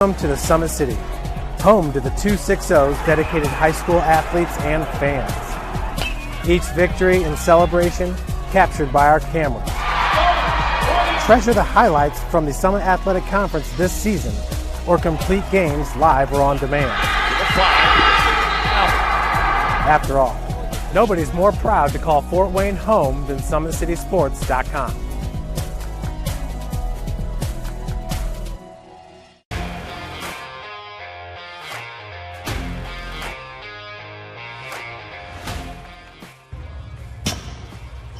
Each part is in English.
Welcome to the Summit City, home to the 260's dedicated high school athletes and fans. Each victory and celebration captured by our camera. Treasure the highlights from the Summit Athletic Conference this season, or complete games live or on demand. After all, nobody's more proud to call Fort Wayne home than SummitCitySports.com.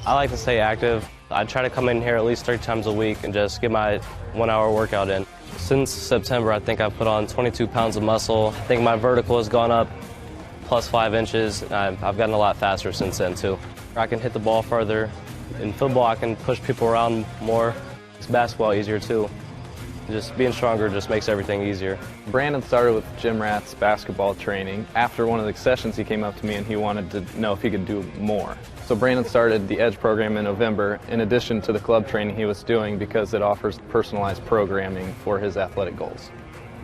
I like to stay active. I try to come in here at least 3 times a week and just get my 1-hour workout in. Since September, I think I've put on 22 pounds of muscle. I think my vertical has gone up plus 5 inches. I've gotten a lot faster since then too. I can hit the ball further. In football, I can push people around more. It's basketball easier too. Just being stronger just makes everything easier. Brandon started with Gym Rat's basketball training. After one of the sessions, he came up to me and he wanted to know if he could do more. So Brandon started the EDGE program in November, in addition to the club training he was doing, because it offers personalized programming for his athletic goals.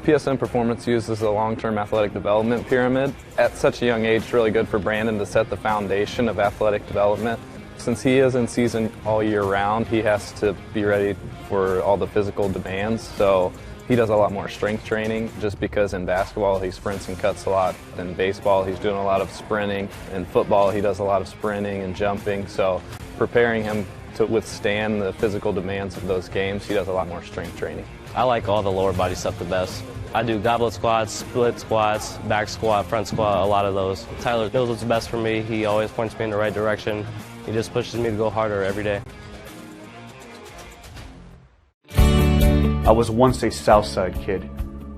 PSN Performance uses a long-term athletic development pyramid. At such a young age, it's really good for Brandon to set the foundation of athletic development. Since he is in season all year round, he has to be ready for all the physical demands. So he does a lot more strength training, just because in basketball he sprints and cuts a lot. In baseball he's doing a lot of sprinting. In football he does a lot of sprinting and jumping. So preparing him to withstand the physical demands of those games, he does a lot more strength training. I like all the lower body stuff the best. I do goblet squats, split squats, back squat, front squat, a lot of those. Tyler knows what's best for me. He always points me in the right direction. He just pushes me to go harder every day. I was once a Southside kid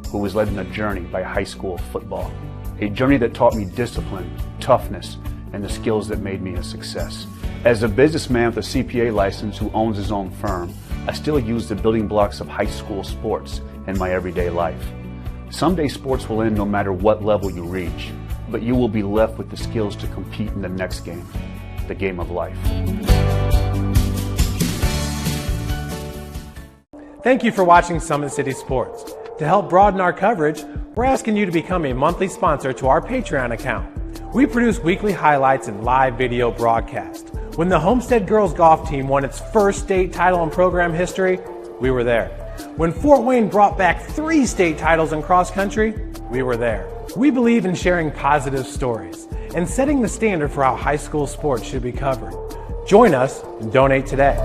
who was led on a journey by high school football. A journey that taught me discipline, toughness, and the skills that made me a success. As a businessman with a CPA license who owns his own firm, I still use the building blocks of high school sports in my everyday life. Someday sports will end no matter what level you reach, but you will be left with the skills to compete in the next game, the game of life. Thank you for watching Summit City Sports. To help broaden our coverage, we're asking you to become a monthly sponsor to our Patreon account. We produce weekly highlights and live video broadcasts. When the Homestead Girls Golf Team won its first state title in program history, we were there. When Fort Wayne brought back 3 state titles in cross country, we were there. We believe in sharing positive stories and setting the standard for how high school sports should be covered. Join us and donate today.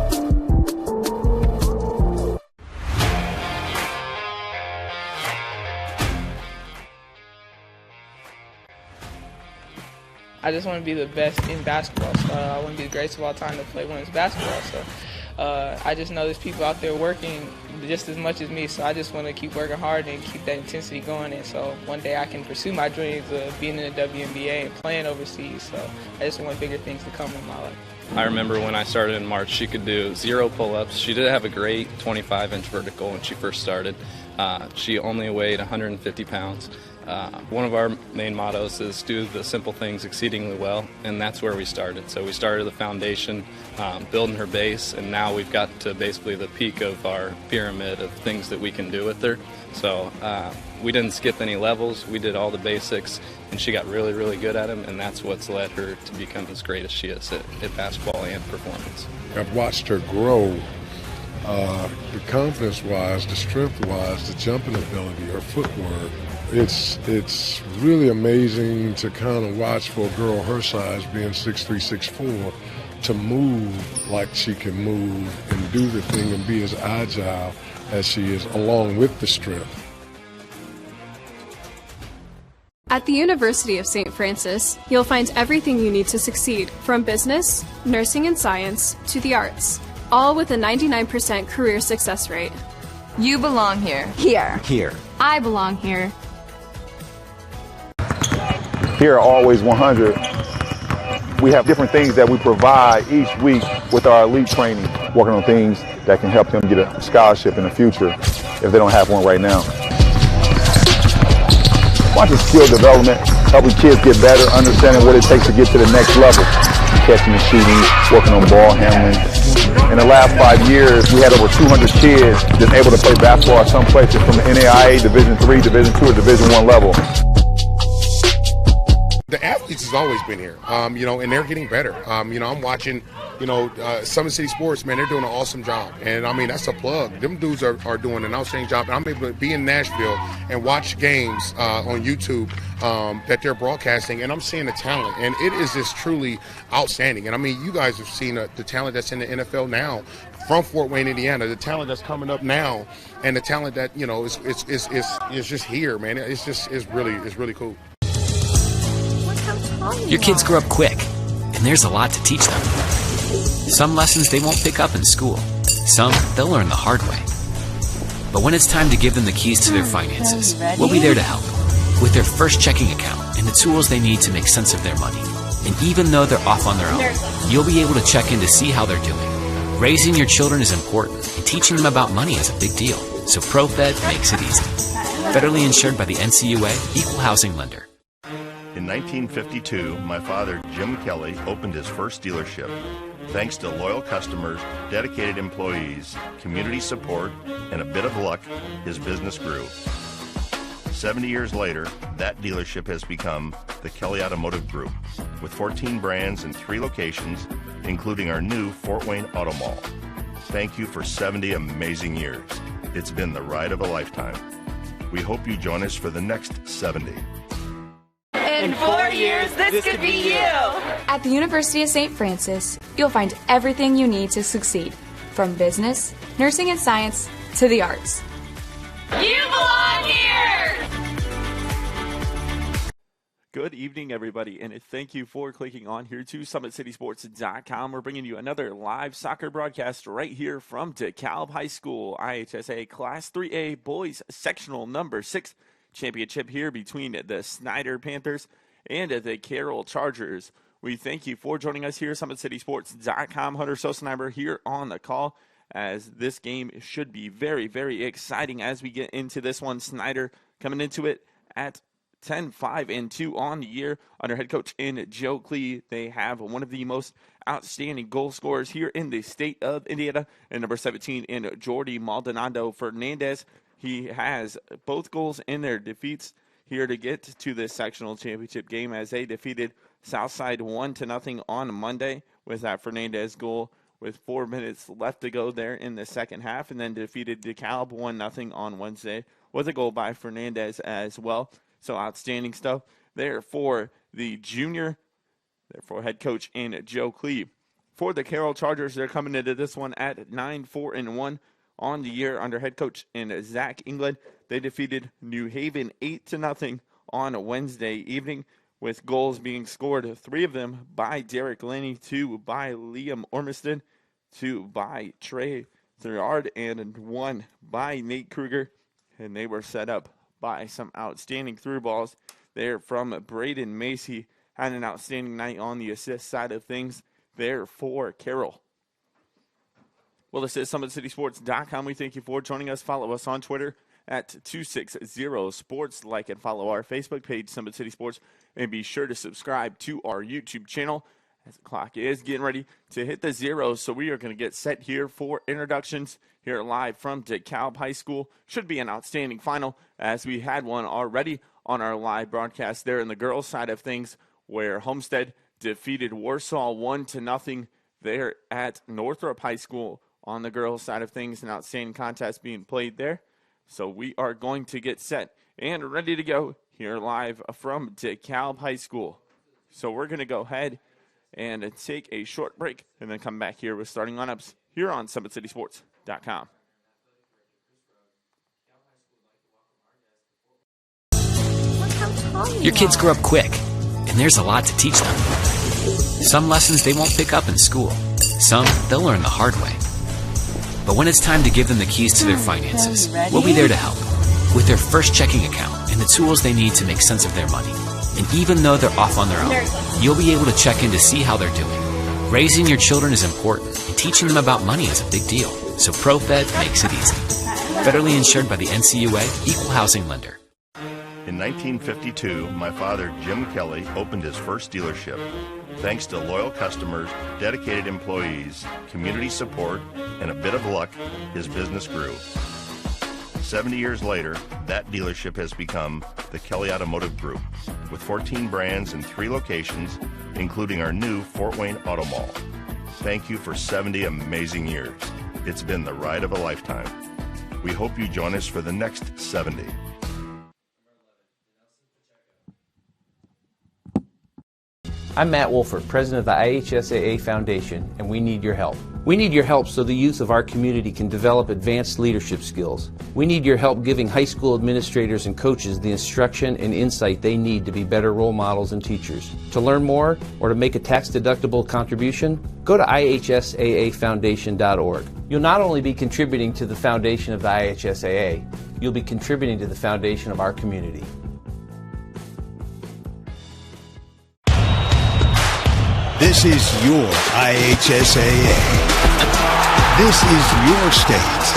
I just want to be the best in basketball, so I want to be the greatest of all time to play women's basketball. So I just know there's people out there working just as much as me, so I just want to keep working hard and keep that intensity going. And so one day I can pursue my dreams of being in the WNBA and playing overseas. So I just want bigger things to come in my life. I remember when I started in March, she could do 0 pull-ups. She did have a great 25-inch vertical when she first started. She only weighed 150 pounds. One of our main mottos is do the simple things exceedingly well, and that's where we started. So we started the foundation, building her base, and now we've got to basically the peak of our pyramid of things that we can do with her. So we didn't skip any levels. We did all the basics, and she got really, really good at them, and that's what's led her to become as great as she is at basketball and performance. I've watched her grow, the confidence-wise, the strength-wise, the jumping ability, her footwork. It's really amazing to kind of watch for a girl her size, being 6'3", 6'4", to move like she can move and do the thing and be as agile as she is, along with the strength. At the University of St. Francis, you'll find everything you need to succeed, from business, nursing and science, to the arts, all with a 99% career success rate. You belong here. Here. Here. I belong here. Here are Always 100. We have different things that we provide each week with our elite training, working on things that can help them get a scholarship in the future if they don't have one right now. Watching skill development, helping kids get better, understanding what it takes to get to the next level. catching and shooting, working on ball handling. In the last 5 years, we had over 200 kids that's able to play basketball at some places from the NAIA, Division III, Division II, or Division I level. The athletes has always been here, and they're getting better. I'm watching, Summit City Sports, man, they're doing an awesome job. And, that's a plug. Them dudes are doing an outstanding job. And I'm able to be in Nashville and watch games on YouTube that they're broadcasting, and I'm seeing the talent. And it is just truly outstanding. And, you guys have seen the talent that's in the NFL now from Fort Wayne, Indiana, the talent that's coming up now, and the talent that, is just here, man. It's really cool. Your kids grow up quick, and there's a lot to teach them. Some lessons they won't pick up in school. Some they'll learn the hard way. But when it's time to give them the keys to their finances, we'll be there to help with their first checking account and the tools they need to make sense of their money. And even though they're off on their own, you'll be able to check in to see how they're doing. Raising your children is important, and teaching them about money is a big deal. So ProFed makes it easy. Federally insured by the NCUA, Equal Housing Lender. In 1952, my father, Jim Kelly, opened his first dealership. Thanks to loyal customers, dedicated employees, community support, and a bit of luck, his business grew. 70 years later, that dealership has become the Kelly Automotive Group, with 14 brands and 3 locations, including our new Fort Wayne Auto Mall. Thank you for 70 amazing years. It's been the ride of a lifetime. We hope you join us for the next 70. In 4 years, this could be you! At the University of St. Francis, you'll find everything you need to succeed, from business, nursing and science, to the arts. You belong here! Good evening, everybody, and thank you for clicking on here to SummitCitySports.com. We're bringing you another live soccer broadcast right here from DeKalb High School, IHSA Class 3A Boys Sectional Number 6 Championship here between the Snyder Panthers and the Carroll Chargers. We thank you for joining us here, SummitCitySports.com. Hunter Sosenheimer here on the call, as this game should be very, very exciting as we get into this one. Snyder coming into it at 10-5-2 on the year under head coach in Joe Klee. They have one of the most outstanding goal scorers here in the state of Indiana, and number 17 in Jordy Maldonado Fernandez. He has both goals in their defeats here to get to this sectional championship game, as they defeated Southside 1-0 on Monday with that Fernandez goal with 4 minutes left to go there in the second half, and then defeated DeKalb 1-0 on Wednesday with a goal by Fernandez as well. So outstanding stuff there for the junior, therefore head coach in Joe Klee. For the Carroll Chargers, they're coming into this one at 9-4-1 on the year under head coach in Zach England. They defeated New Haven 8-0 on Wednesday evening, with goals being scored, 3 of them by Derek Laney, 2 by Liam Ormiston, 2 by Trey Thurard, and 1 by Nate Kruger. And they were set up by some outstanding through balls there from Braden Macy. Had an outstanding night on the assist side of things there for Carroll. Well, this is SummitCitySports.com. We thank you for joining us. Follow us on Twitter at 260sports. Like and follow our Facebook page, Summit City Sports. And be sure to subscribe to our YouTube channel, as the clock is getting ready to hit the zeros. So we are going to get set here for introductions here live from DeKalb High School. Should be an outstanding final, as we had one already on our live broadcast there in the girls' side of things, where Homestead defeated Warsaw 1-0 there at Northrop High School. On the girls' side of things, an outstanding contest being played there. So we are going to get set and ready to go here live from DeKalb High School. So we're going to go ahead and take a short break and then come back here with starting lineups here on SummitCitySports.com. Your kids grow up quick, and there's a lot to teach them. Some lessons they won't pick up in school. Some they'll learn the hard way. But when it's time to give them the keys to their finances, we'll be there to help with their first checking account and the tools they need to make sense of their money. And even though they're off on their own, you'll be able to check in to see how they're doing. Raising your children is important, and teaching them about money is a big deal. So ProFed makes it easy. Federally insured by the NCUA, Equal Housing Lender. In 1952, my father, Jim Kelly, opened his first dealership. Thanks to loyal customers, dedicated employees, community support, and a bit of luck, his business grew. 70 years later, that dealership has become the Kelly Automotive Group, with 14 brands and 3 locations, including our new Fort Wayne Auto Mall. Thank you for 70 amazing years. It's been the ride of a lifetime. We hope you join us for the next 70. I'm Matt Wolford, president of the IHSAA Foundation, and we need your help. We need your help so the youth of our community can develop advanced leadership skills. We need your help giving high school administrators and coaches the instruction and insight they need to be better role models and teachers. To learn more or to make a tax-deductible contribution, go to ihsaafoundation.org. You'll not only be contributing to the foundation of the IHSAA, you'll be contributing to the foundation of our community. This is your IHSAA. This is your state.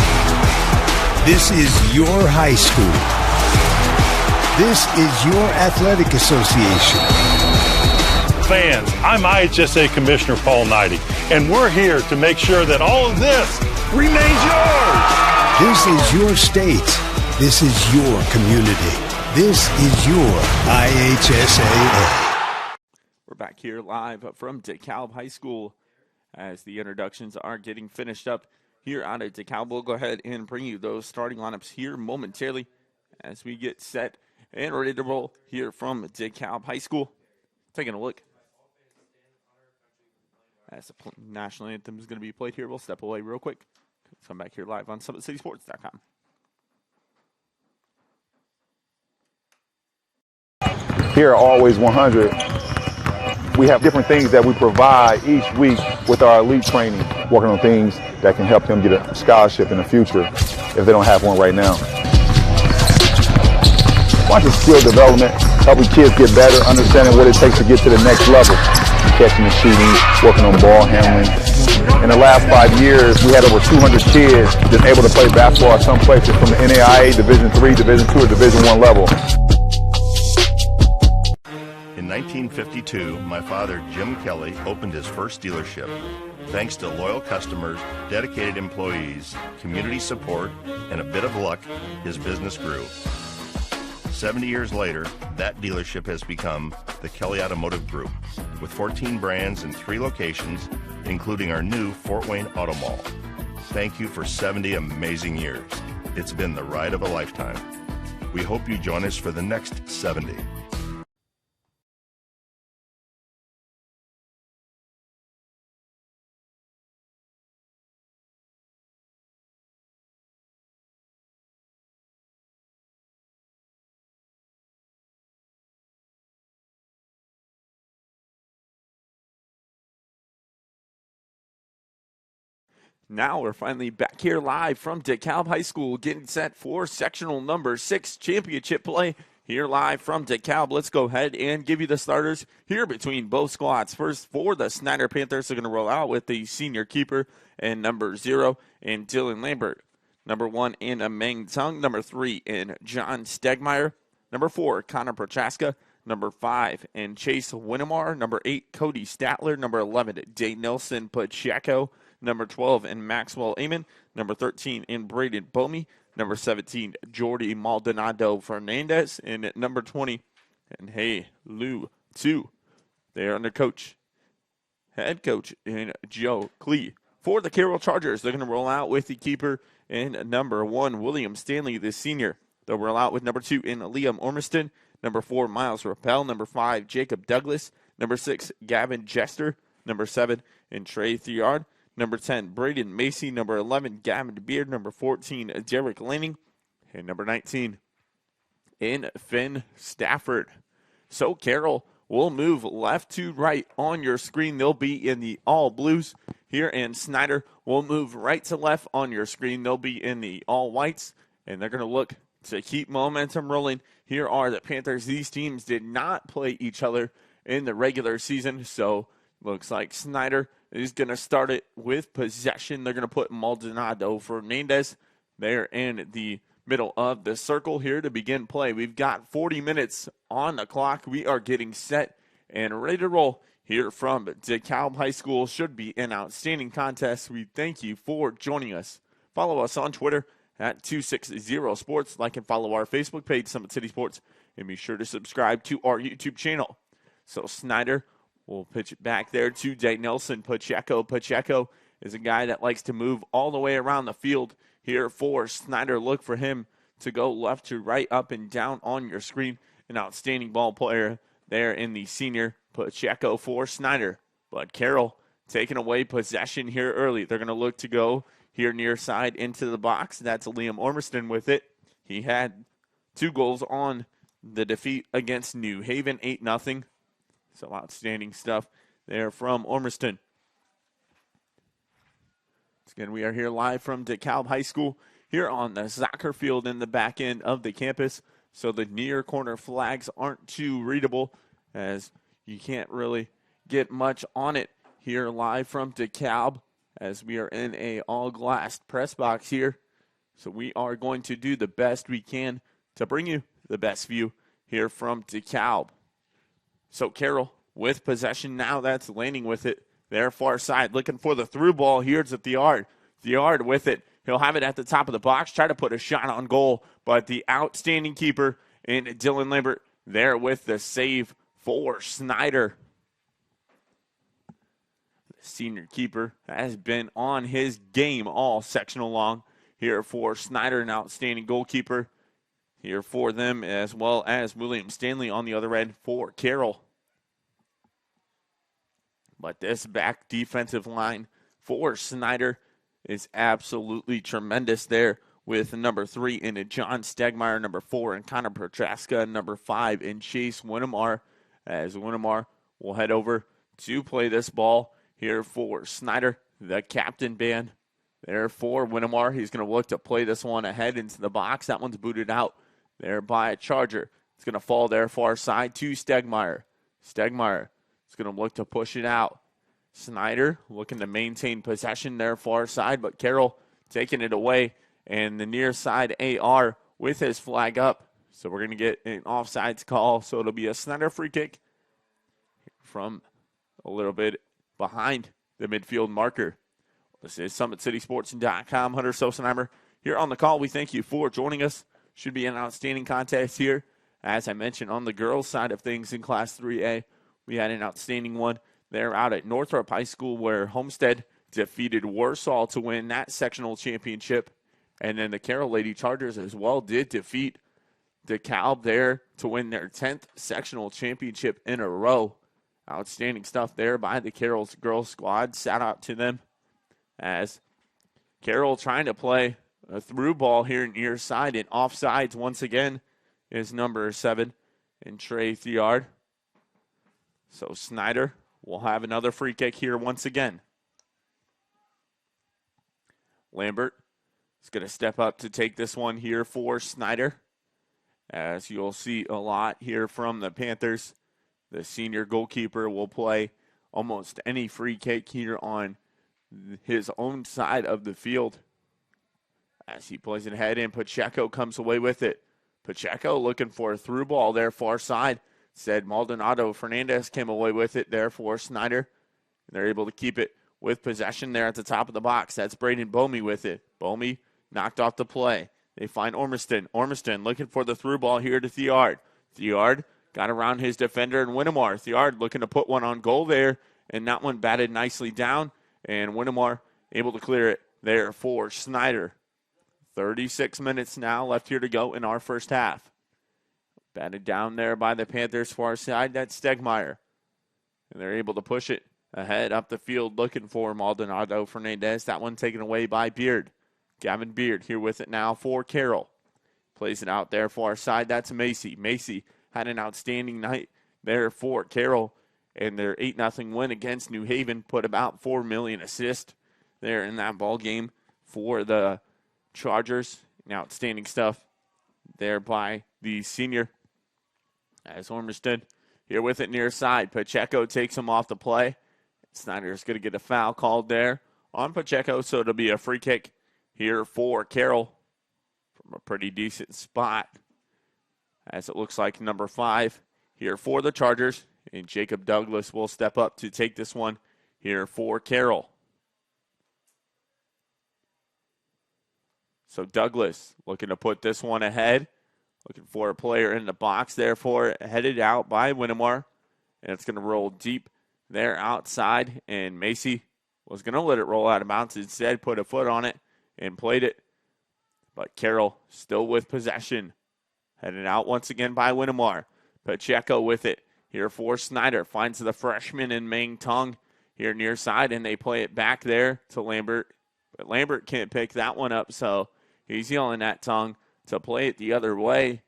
This is your high school. This is your athletic association. Fans, I'm IHSA Commissioner Paul Knighty, and we're here to make sure that all of this remains yours. This is your state. This is your community. This is your IHSAA. We're back here live from DeKalb High School as the introductions are getting finished up here out of DeKalb. We'll go ahead and bring you those starting lineups here momentarily as we get set and ready to roll here from DeKalb High School. Taking a look as the national anthem is going to be played here. We'll step away real quick. Come back here live on SummitCitySports.com. Here are Always 100. We have different things that we provide each week with our elite training, working on things that can help them get a scholarship in the future if they don't have one right now. Watching skill development, helping kids get better, understanding what it takes to get to the next level. Catching and shooting, working on ball handling. In the last 5 years, we had over 200 kids just able to play basketball at some places from the NAIA Division III, Division II, or Division I level. In 1952, my father, Jim Kelly, opened his first dealership. Thanks to loyal customers, dedicated employees, community support, and a bit of luck, his business grew. 70 years later, that dealership has become the Kelly Automotive Group, with 14 brands and 3 locations, including our new Fort Wayne Auto Mall. Thank you for 70 amazing years. It's been the ride of a lifetime. We hope you join us for the next 70. Now we're finally back here live from DeKalb High School, getting set for sectional number 6 championship play here live from DeKalb. Let's go ahead and give you the starters here between both squads. First, for the Snyder Panthers, they're going to roll out with the senior keeper and number 0 in Dylan Lambert. Number 1 in Meng Tung. Number 3 in John Stegmeyer. Number 4, Connor Prochaska. Number 5 in Chase Winnemar. Number 8, Cody Statler. Number 11, Day Nelson Pacheco. Number 12 in Maxwell Amon. Number 13 in Braden Bomey. Number 17, Jordy Maldonado Fernandez. And at number 20, and hey, Lou 2. They are under head coach in Joe Klee. For the Carroll Chargers, they're going to roll out with the keeper and number 1, William Stanley, the senior. They'll roll out with number 2 in Liam Ormiston. Number 4, Miles Rappel. Number 5, Jacob Douglas. Number 6, Gavin Jester. Number 7, in Trey Thiard. Number 10, Braden Macy. Number 11, Gavin Beard. Number 14, Derek Lanning. And number 19, in Finn Stafford. So Carroll will move left to right on your screen. They'll be in the all blues here. And Snyder will move right to left on your screen. They'll be in the all whites. And they're going to look to keep momentum rolling. Here are the Panthers. These teams did not play each other in the regular season. So looks like Snyder is going to start it with possession. They're going to put Maldonado Fernandez there in the middle of the circle here to begin play. We've got 40 minutes on the clock. We are getting set and ready to roll here from DeKalb High School. Should be an outstanding contest. We thank you for joining us. Follow us on Twitter at 260sports. Like and follow our Facebook page, Summit City Sports, and be sure to subscribe to our YouTube channel. So Snyder will pitch it back there to Day Nelson. Pacheco is a guy that likes to move all the way around the field here for Snyder. Look for him to go left to right, up and down on your screen. An outstanding ball player there in the senior Pacheco for Snyder. But Carroll taking away possession here early. They're going to look to go here near side into the box. That's Liam Ormiston with it. He had 2 goals on the defeat against New Haven, 8-0. So outstanding stuff there from Ormiston. Again, we are here live from DeKalb High School here on the soccer field in the back end of the campus. So the near corner flags aren't too readable, as you can't really get much on it here live from DeKalb, as we are in a all-glass press box here. So we are going to do the best we can to bring you the best view here from DeKalb. So Carroll with possession now. That's Lanning with it. Their far side looking for the through ball. Here's at Thiard. Thiard with it. He'll have it at the top of the box. Try to put a shot on goal. But the outstanding keeper in Dylan Lambert there with the save for Snyder. The senior keeper has been on his game all sectional long here for Snyder. An outstanding goalkeeper here for them, as well as William Stanley on the other end for Carroll. But this back defensive line for Snyder is absolutely tremendous there, with number 3 in John Stegmeyer, number 4 in Connor Prochaska, number 5 in Chase Winnemar, as Winnemar will head over to play this ball here for Snyder. The captain band there for Winnemar. He's going to look to play this one ahead into the box. That one's booted out there by a Charger. It's going to fall there far side to Stegmeyer. Stegmeyer is going to look to push it out. Snyder looking to maintain possession there far side, but Carroll taking it away, and the near side AR with his flag up. So we're going to get an offsides call, so it'll be a Snyder free kick from a little bit behind the midfield marker. This is SummitCitySports.com. Hunter Sosenheimer here on the call. We thank you for joining us. Should be an outstanding contest here. As I mentioned, on the girls' side of things in Class 3A, we had an outstanding one there out at Northrop High School, where Homestead defeated Warsaw to win that sectional championship. And then the Carroll Lady Chargers as well did defeat DeKalb there to win their 10th sectional championship in a row. Outstanding stuff there by the Carroll's girls squad. Shout out to them, as Carroll trying to play a through ball here near side, and offsides once again is number 7 in Trey Thiard. So Snyder will have another free kick here once again. Lambert is going to step up to take this one here for Snyder. As you'll see a lot here from the Panthers, the senior goalkeeper will play almost any free kick here on his own side of the field. As he plays it ahead, and Pacheco comes away with it. Pacheco looking for a through ball there far side. Said Maldonado Fernandez came away with it there for Snyder. And they're able to keep it with possession there at the top of the box. That's Braden Bomey with it. Bomey knocked off the play. They find Ormiston. Ormiston looking for the through ball here to Thiard. Thiard got around his defender and Winnemar. Thiard looking to put one on goal there, and that one batted nicely down. And Winnemar able to clear it there for Snyder. 36 minutes now left here to go in our first half. Batted down there by the Panthers far side. That's Stegmeyer. And they're able to push it ahead up the field looking for Maldonado Fernandez. That one taken away by Beard. Gavin Beard here with it now for Carroll. Plays it out there far side. That's Macy. Macy had an outstanding night there for Carroll. And their 8-0 win against New Haven put about 4 million assists there in that ball game for the Chargers. Outstanding stuff there by the senior. As Ormiston here with it near side. Pacheco takes him off the play. Snyder's going to get a foul called there on Pacheco, so it'll be a free kick here for Carroll from a pretty decent spot. As it looks like number 5 here for the Chargers And Jacob Douglas will step up to take this one here for Carroll. So Douglas looking to put this one ahead. Looking for a player in the box there for it. Headed out by Winnemar. And it's going to roll deep there outside. And Macy was going to let it roll out of bounds. Instead, put a foot on it and played it. But Carroll still with possession. Headed out once again by Winnemar. Pacheco with it. Here for Snyder. Finds the freshman in Meng Tung here near side. And they play it back there to Lambert. But Lambert can't pick that one up. So he's yelling at Tung to play it the other way.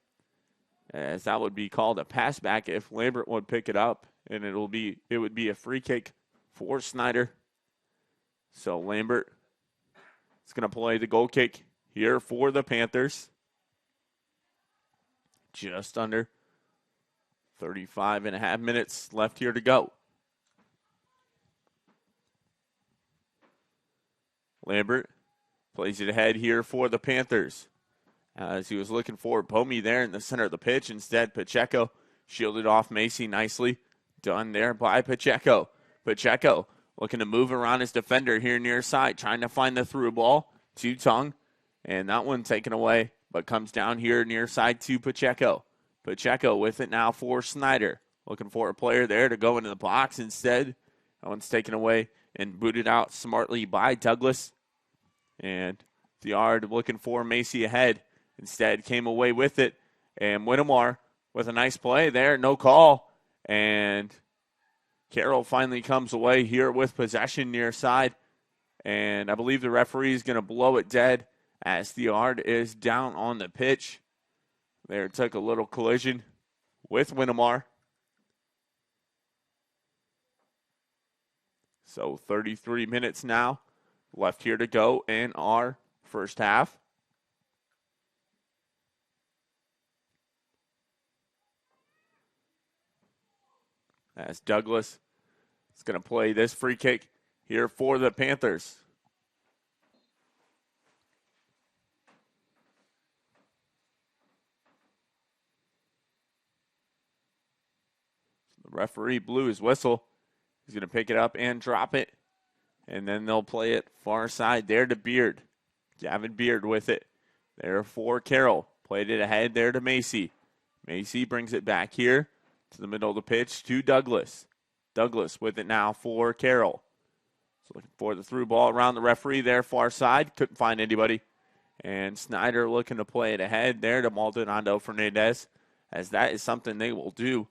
As that would be called a pass back if Lambert would pick it up. And it would be a free kick for Snyder. So Lambert is going to play the goal kick here for the Panthers. Just under 35 and a half minutes left here to go. Lambert plays it ahead here for the Panthers. As he was looking for Pomey there in the center of the pitch. Instead, Pacheco shielded off Macy nicely. Done there by Pacheco. Pacheco looking to move around his defender here near side. Trying to find the through ball to Tung. And that one taken away. But comes down here near side to Pacheco. Pacheco with it now for Snyder. Looking for a player there to go into the box instead. That one's taken away and booted out smartly by Douglas. And Thiard looking for Macy ahead. Instead came away with it. And Winnemar with a nice play there. No call. And Carroll finally comes away here with possession near side. And I believe the referee is going to blow it dead as Thiard is down on the pitch. There took a little collision with Winnemar. So 33 minutes now left here to go in our first half. As Douglas is going to play this free kick here for the Panthers. The referee blew his whistle. He's going to pick it up and drop it. And then they'll play it far side there to Beard. Gavin Beard with it. There for Carroll. Played it ahead there to Macy. Macy brings it back here to the middle of the pitch to Douglas. Douglas with it now for Carroll. So looking for the through ball around the referee there far side. Couldn't find anybody. And Snyder looking to play it ahead there to Maldonado Fernandez. As that is something they will do.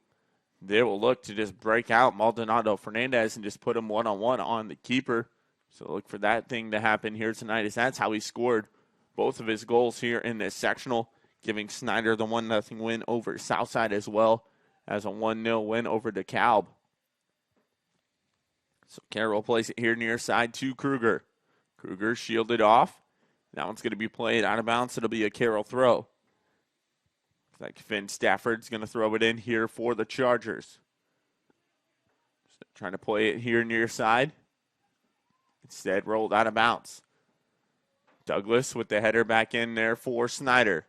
They will look to just break out Maldonado Fernandez and just put him one-on-one on the keeper. So look for that thing to happen here tonight, as that's how he scored both of his goals here in this sectional, giving Snyder the 1-0 win over Southside as well as a 1-0 win over DeKalb. So Carroll plays it here near side to Kruger. Kruger shielded off. That one's going to be played out of bounds. It'll be a Carroll throw. Like Finn Stafford's going to throw it in here for the Chargers. Just trying to play it here near side. Instead, rolled out of bounds. Douglas with the header back in there for Snyder.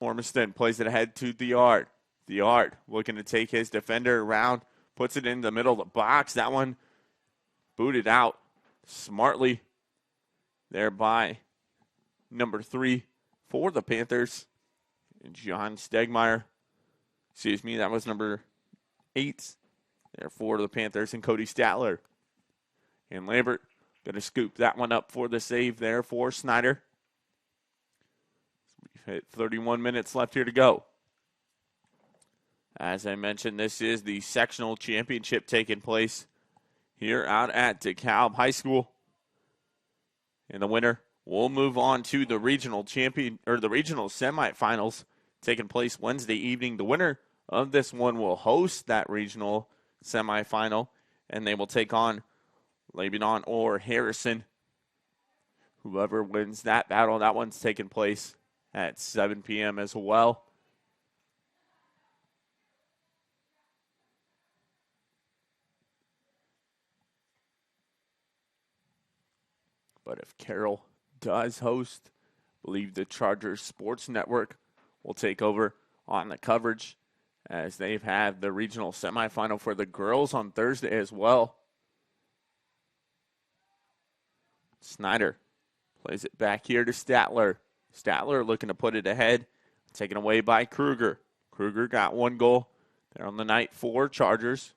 Ormiston plays it ahead to Thiard. Thiard looking to take his defender around. Puts it in the middle of the box. That one booted out smartly there by number 3 for the Panthers. John Stegmeyer. Excuse me, that was number 8 there for the Panthers, and Cody Statler. And Lambert going to scoop that one up for the save there for Snyder. We've hit 31 minutes left here to go. As I mentioned, this is the sectional championship taking place here out at DeKalb High School. And the winner will move on to the regional the regional semifinals taking place Wednesday evening. The winner of this one will host that regional semifinal, and they will take on Lebanon or Harrison. Whoever wins that battle, that one's taking place at 7 p.m. as well. But if Carroll does host, I believe the Chargers Sports Network will take over on the coverage, as they've had the regional semifinal for the girls on Thursday as well. Snyder plays it back here to Statler. Statler looking to put it ahead, taken away by Kruger. Kruger got 1 goal. They're on the night for Chargers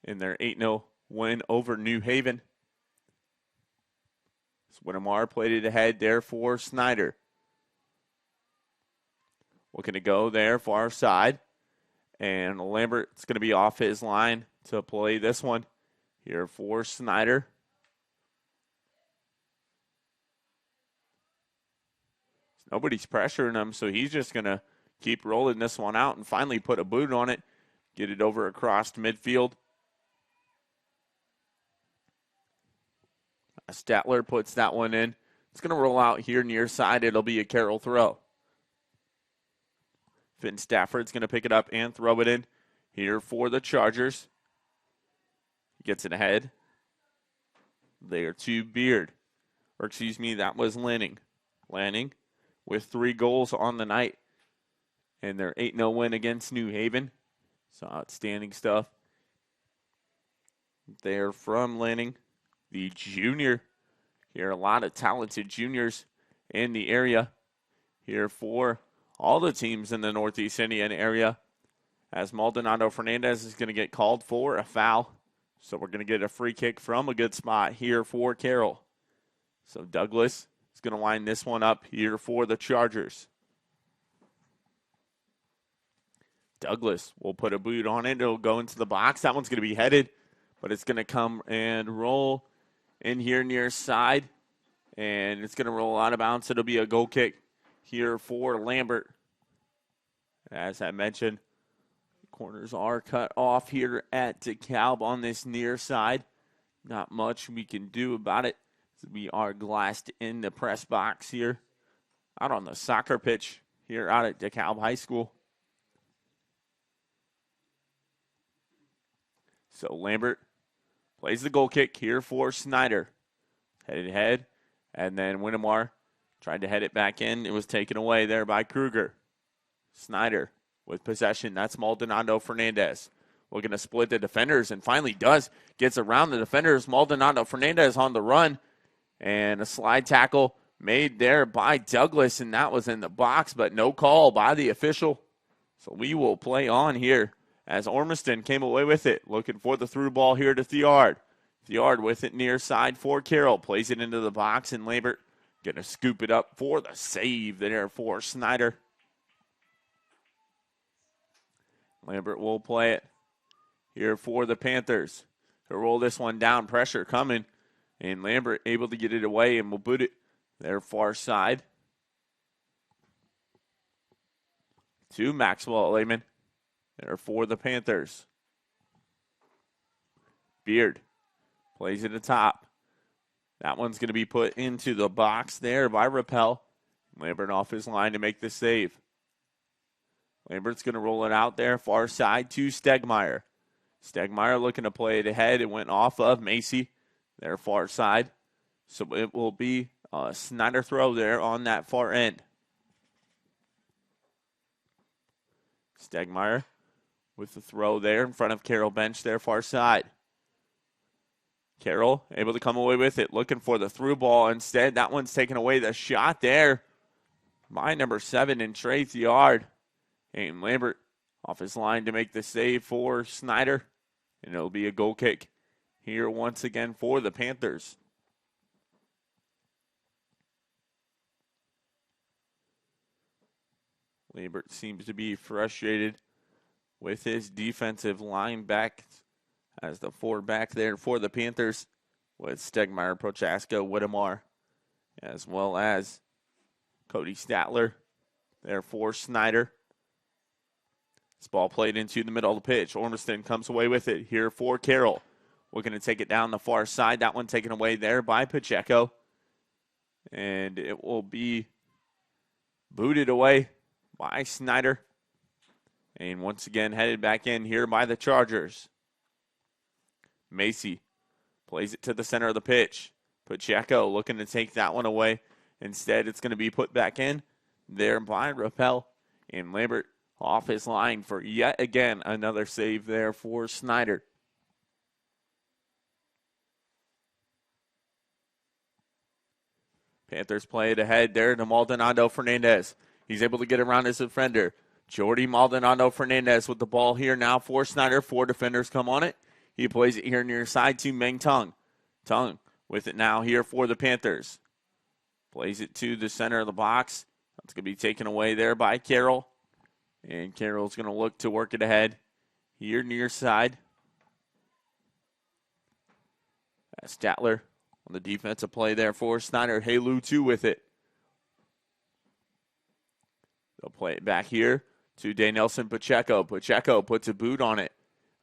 in their 8-0 win over New Haven. Winnemar played it ahead there for Snyder. Looking to go there far side. And Lambert's going to be off his line to play this one here for Snyder. Nobody's pressuring him, so he's just going to keep rolling this one out and finally put a boot on it. Get it over across midfield. Statler puts that one in. It's going to roll out here near side. It'll be a Carroll throw. Finn Stafford's going to pick it up and throw it in here for the Chargers. Gets it ahead. There to Beard. Or excuse me, that was Lanning. Lanning with 3 goals on the night. And their 8-0 win against New Haven. So outstanding stuff there from Lanning. The junior. Here, a lot of talented juniors in the area. Here for all the teams in the Northeast Indiana area. As Maldonado Fernandez is going to get called for a foul. So we're going to get a free kick from a good spot here for Carroll. So Douglas is going to line this one up here for the Chargers. Douglas will put a boot on it. It'll go into the box. That one's going to be headed, but it's going to come and roll in here near side, and it's going to roll out of bounds. It'll be a goal kick here for Lambert. As I mentioned, corners are cut off here at DeKalb on this near side. Not much we can do about it. We are glassed in the press box here out on the soccer pitch here out at DeKalb High School. So Lambert plays the goal kick here for Snyder. Headed ahead, and then Winnemar tried to head it back in. It was taken away there by Kruger. Snyder with possession. That's Maldonado Fernandez. Looking to split the defenders, and finally does. Gets around the defenders. Maldonado Fernandez on the run. And a slide tackle made there by Douglas, and that was in the box, but no call by the official. So we will play on here as Ormiston came away with it. Looking for the through ball here to Thiard. Thiard with it near side for Carroll. Plays it into the box, and Lambert going to scoop it up for the save there for Snyder. Lambert will play it here for the Panthers. He'll roll this one down. Pressure coming. And Lambert able to get it away, and will boot it there far side to Maxwell Lehman. There for the Panthers. Beard plays it atop. That one's going to be put into the box there by Rappel. Lambert off his line to make the save. Lambert's going to roll it out there far side to Stegmeyer. Stegmeyer looking to play it ahead. It went off of Macy. Their far side. So it will be a Snyder throw there on that far end. Stegmeyer with the throw there in front of Carroll bench there far side. Carroll able to come away with it, looking for the through ball. Instead, that one's taken away. The shot there by number 7 in Trey Thiard. And Lambert off his line to make the save for Snyder. And it'll be a goal kick here once again for the Panthers. Lambert seems to be frustrated with his defensive line back as the 4 back there for the Panthers with Stegmeyer, Prochaska, Whittemar, as well as Cody Statler there for Snyder. This ball played into the middle of the pitch. Ormiston comes away with it here for Carroll. Looking to take it down the far side. That one taken away there by Pacheco. And it will be booted away by Snyder. And once again headed back in here by the Chargers. Macy plays it to the center of the pitch. Pacheco looking to take that one away. Instead, it's going to be put back in there by Rappel. And Lambert off his line for yet again another save there for Snyder. Panthers play it ahead there to Maldonado Fernandez. He's able to get around his defender. Jordy Maldonado Fernandez with the ball here now for Snyder. 4 defenders come on it. He plays it here near side to Meng Tung. Tung with it now here for the Panthers. Plays it to the center of the box. That's going to be taken away there by Carroll. And Carroll's going to look to work it ahead here near side. Statler on the defensive play there for Snyder. Halu too with it. They'll play it back here to Danielson Pacheco. Pacheco puts a boot on it.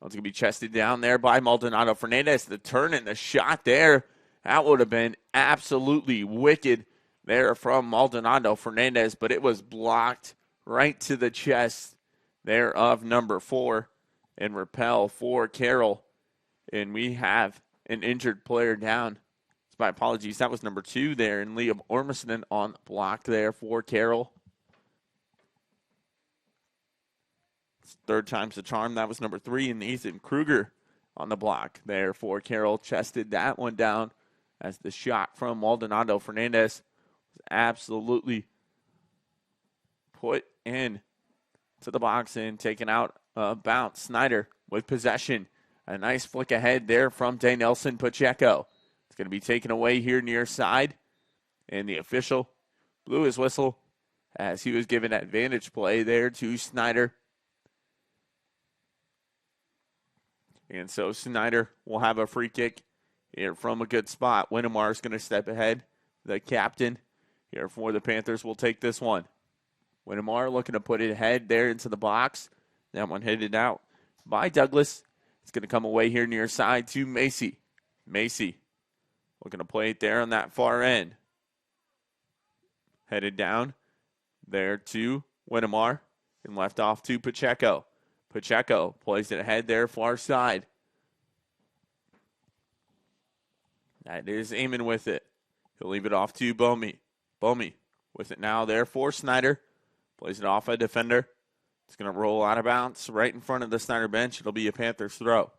It's going to be chested down there by Maldonado Fernandez. The turn and the shot there, that would have been absolutely wicked there from Maldonado Fernandez, but it was blocked right to the chest there of number 4 and Rappel for Carroll. And we have an injured player down. My apologies, that was number 2 there, and Liam Ormiston on block there for Carroll. Third time's the charm. That was number 3, and Ethan Kruger on the block there for Carroll. Chested that one down as the shot from Maldonado Fernandez was absolutely put in to the box and taken out of bounds. Snyder with possession. A nice flick ahead there from Danielson Pacheco. It's going to be taken away here near side, and the official blew his whistle as he was given advantage play there to Snyder. And so Snyder will have a free kick here from a good spot. Winnemar is going to step ahead. The captain here for the Panthers will take this one. Winnemar looking to put it ahead there into the box. That one headed out by Douglas. It's going to come away here near side to Macy. Macy looking to play it there on that far end. Headed down there to Winnemar and left off to Pacheco. Pacheco plays it ahead there, far side. That is Eamon with it. He'll leave it off to Bomey. Bomey with it now there for Snyder. Plays it off a defender. It's going to roll out of bounds right in front of the Snyder bench. It'll be a Panthers throw.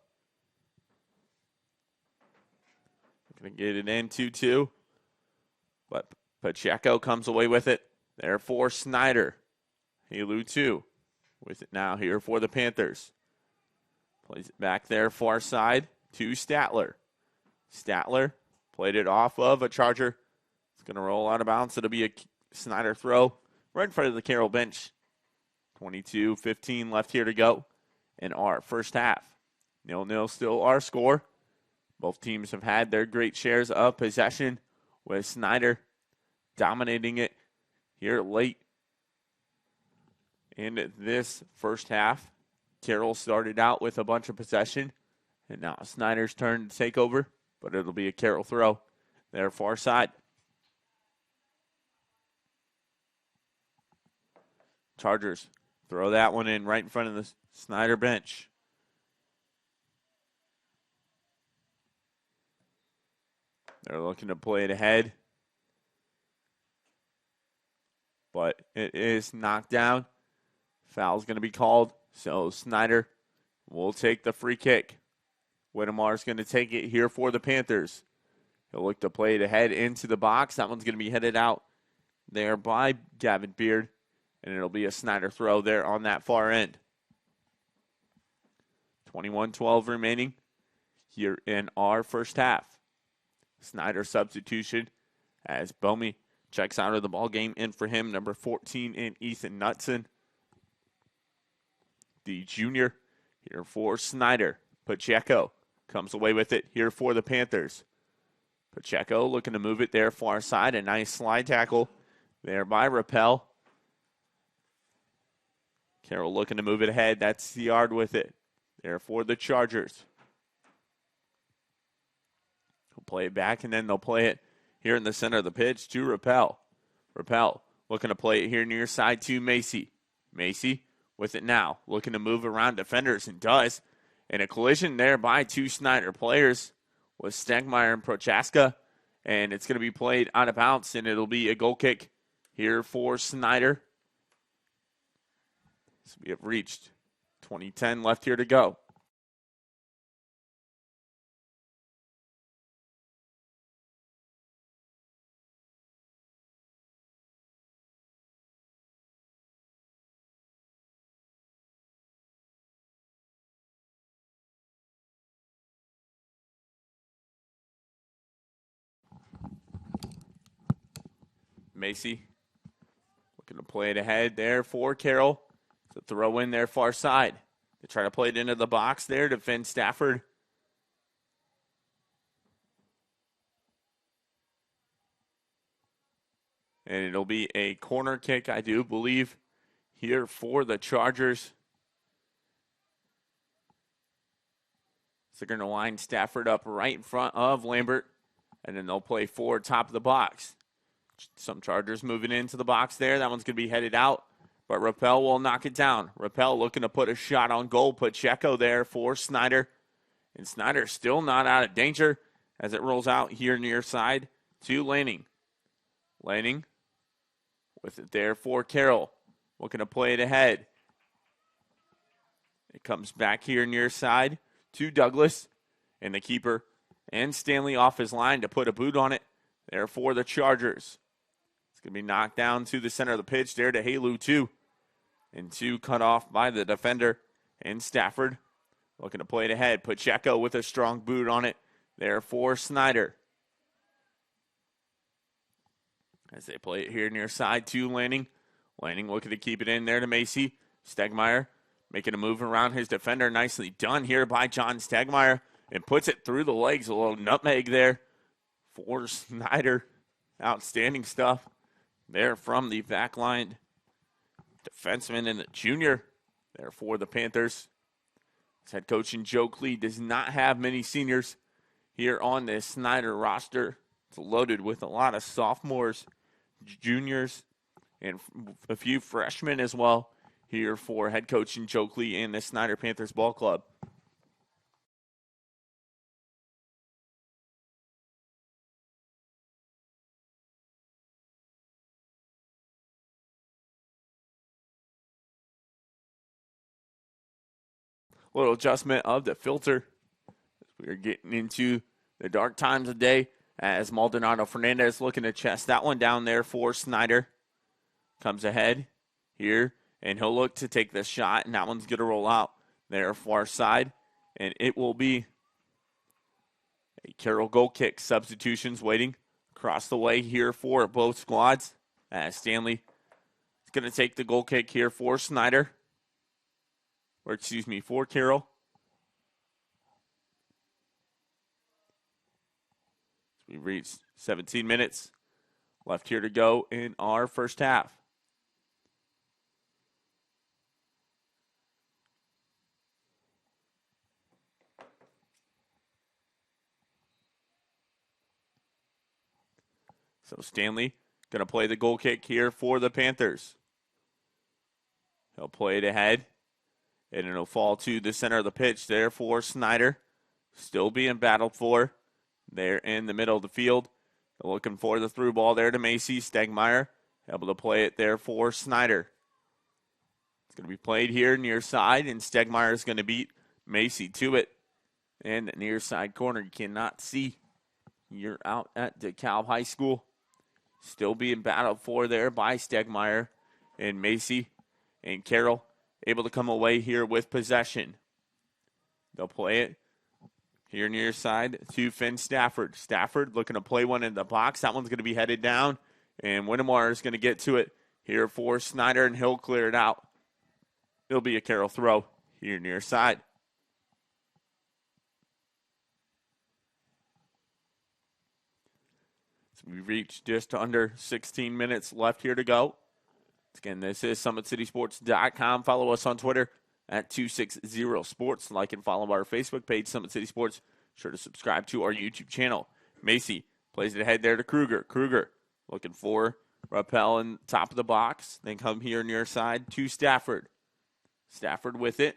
Going to get it in 2-2. But Pacheco comes away with it. There for Snyder. Halu 2. With it now here for the Panthers. Plays it back there far side to Statler. Statler played it off of a Charger. It's going to roll out of bounds. It'll be a Snyder throw right in front of the Carroll bench. 22-15 left here to go in our first half. 0-0 still our score. Both teams have had their great shares of possession, with Snyder dominating it here late in this first half. Carroll started out with a bunch of possession, and now Snyder's turn to take over, but it'll be a Carroll throw there far side. Chargers throw that one in right in front of the Snyder bench. They're looking to play it ahead, but it is knocked down. Foul's going to be called, so Snyder will take the free kick. Winnemar's going to take it here for the Panthers. He'll look to play it ahead into the box. That one's going to be headed out there by Gavin Beard, and it'll be a Snyder throw there on that far end. 21-12 remaining here in our first half. Snyder substitution as Bomey checks out of the ball game. In for him, number 14 in Ethan Knutson. The junior here for Snyder. Pacheco comes away with it here for the Panthers. Pacheco looking to move it there far side. A nice slide tackle there by Rappel. Carroll looking to move it ahead. That's the yard with it there for the Chargers. He'll play it back, and then they'll play it here in the center of the pitch to Rappel. Rappel looking to play it here near side to Macy. Macy with it now, looking to move around defenders, and does. And a collision there by two Snyder players with Stegmeyer and Prochaska. And it's going to be played out of bounds, and it'll be a goal kick here for Snyder. So we have reached 20:10 left here to go. Macy looking to play it ahead there for Carroll. To throw in their far side. They try to play it into the box there to Finn Stafford. And it'll be a corner kick, I do believe, here for the Chargers. So they're going to line Stafford up right in front of Lambert. And then they'll play forward top of the box. Some Chargers moving into the box there. That one's going to be headed out. But Rappel will knock it down. Rappel looking to put a shot on goal. Pacheco there for Snyder. And Snyder still not out of danger as it rolls out here near side to Lanning. Lanning with it there for Carroll. Looking to play it ahead. It comes back here near side to Douglas. And the keeper and Stanley off his line to put a boot on it there for the Chargers. It's going to be knocked down to the center of the pitch there to Halu 2. And 2 cut off by the defender. And Stafford looking to play it ahead. Pacheco with a strong boot on it there for Snyder. As they play it here near side to Lanning. Lanning looking to keep it in there to Macy. Stegmeyer making a move around his defender. Nicely done here by John Stegmeyer. And puts it through the legs. A little nutmeg there for Snyder. Outstanding stuff there from the back line defenseman and the junior there for the Panthers. His head coach Joe Klee does not have many seniors here on this Snyder roster. It's loaded with a lot of sophomores, juniors, and a few freshmen as well here for head coach Joe Klee and the Snyder Panthers ball club. Little adjustment of the filter. We are getting into the dark times of day as Maldonado Fernandez looking to chest that one down there for Snyder. Comes ahead here, and he'll look to take the shot, and that one's going to roll out there far side. And it will be a Carroll goal kick. Substitutions waiting across the way here for both squads. As Stanley is going to take the goal kick here for Snyder. For Carroll. So we reached 17 minutes left here to go in our first half. So Stanley going to play the goal kick here for the Panthers. He'll play it ahead. And it'll fall to the center of the pitch there for Snyder. Still being battled for there in the middle of the field. They're looking for the through ball there to Macy. Stegmeyer able to play it there for Snyder. It's going to be played here near side, and Stegmeyer is going to beat Macy to it. And the near side corner you cannot see. You're out at DeKalb High School. Still being battled for there by Stegmeyer and Macy and Carroll. Able to come away here with possession. They'll play it here near side to Finn Stafford. Stafford looking to play one in the box. That one's going to be headed down. And Winnemar is going to get to it here for Snyder, and he'll clear it out. It'll be a Carroll throw here near side. So we reached just under 16 minutes left here to go. Again, this is SummitCitySports.com. Follow us on Twitter at 260sports. Like and follow our Facebook page, Summit City Sports. Sure to subscribe to our YouTube channel. Macy plays it ahead there to Kruger. Kruger looking for Rappel in top of the box. Then come here near side to Stafford. Stafford with it.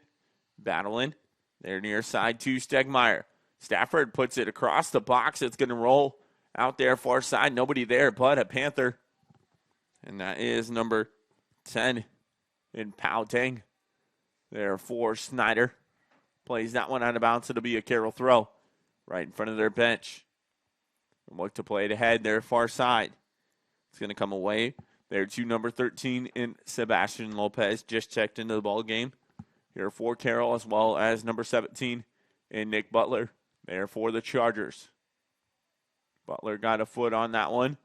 Battling. There near side to Stegmeyer. Stafford puts it across the box. It's going to roll out there far side. Nobody there but a Panther. And that is number 10 in Powell Tang. there for Snyder. Plays that one out of bounds. It'll be a Carroll throw right in front of their bench. And look to play it ahead there, far side. It's going to come away there to number 13 in Sebastian Lopez. Just checked into the ball game here for Carroll, as well as number 17 in Nick Butler there for the Chargers. Butler got a foot on that one.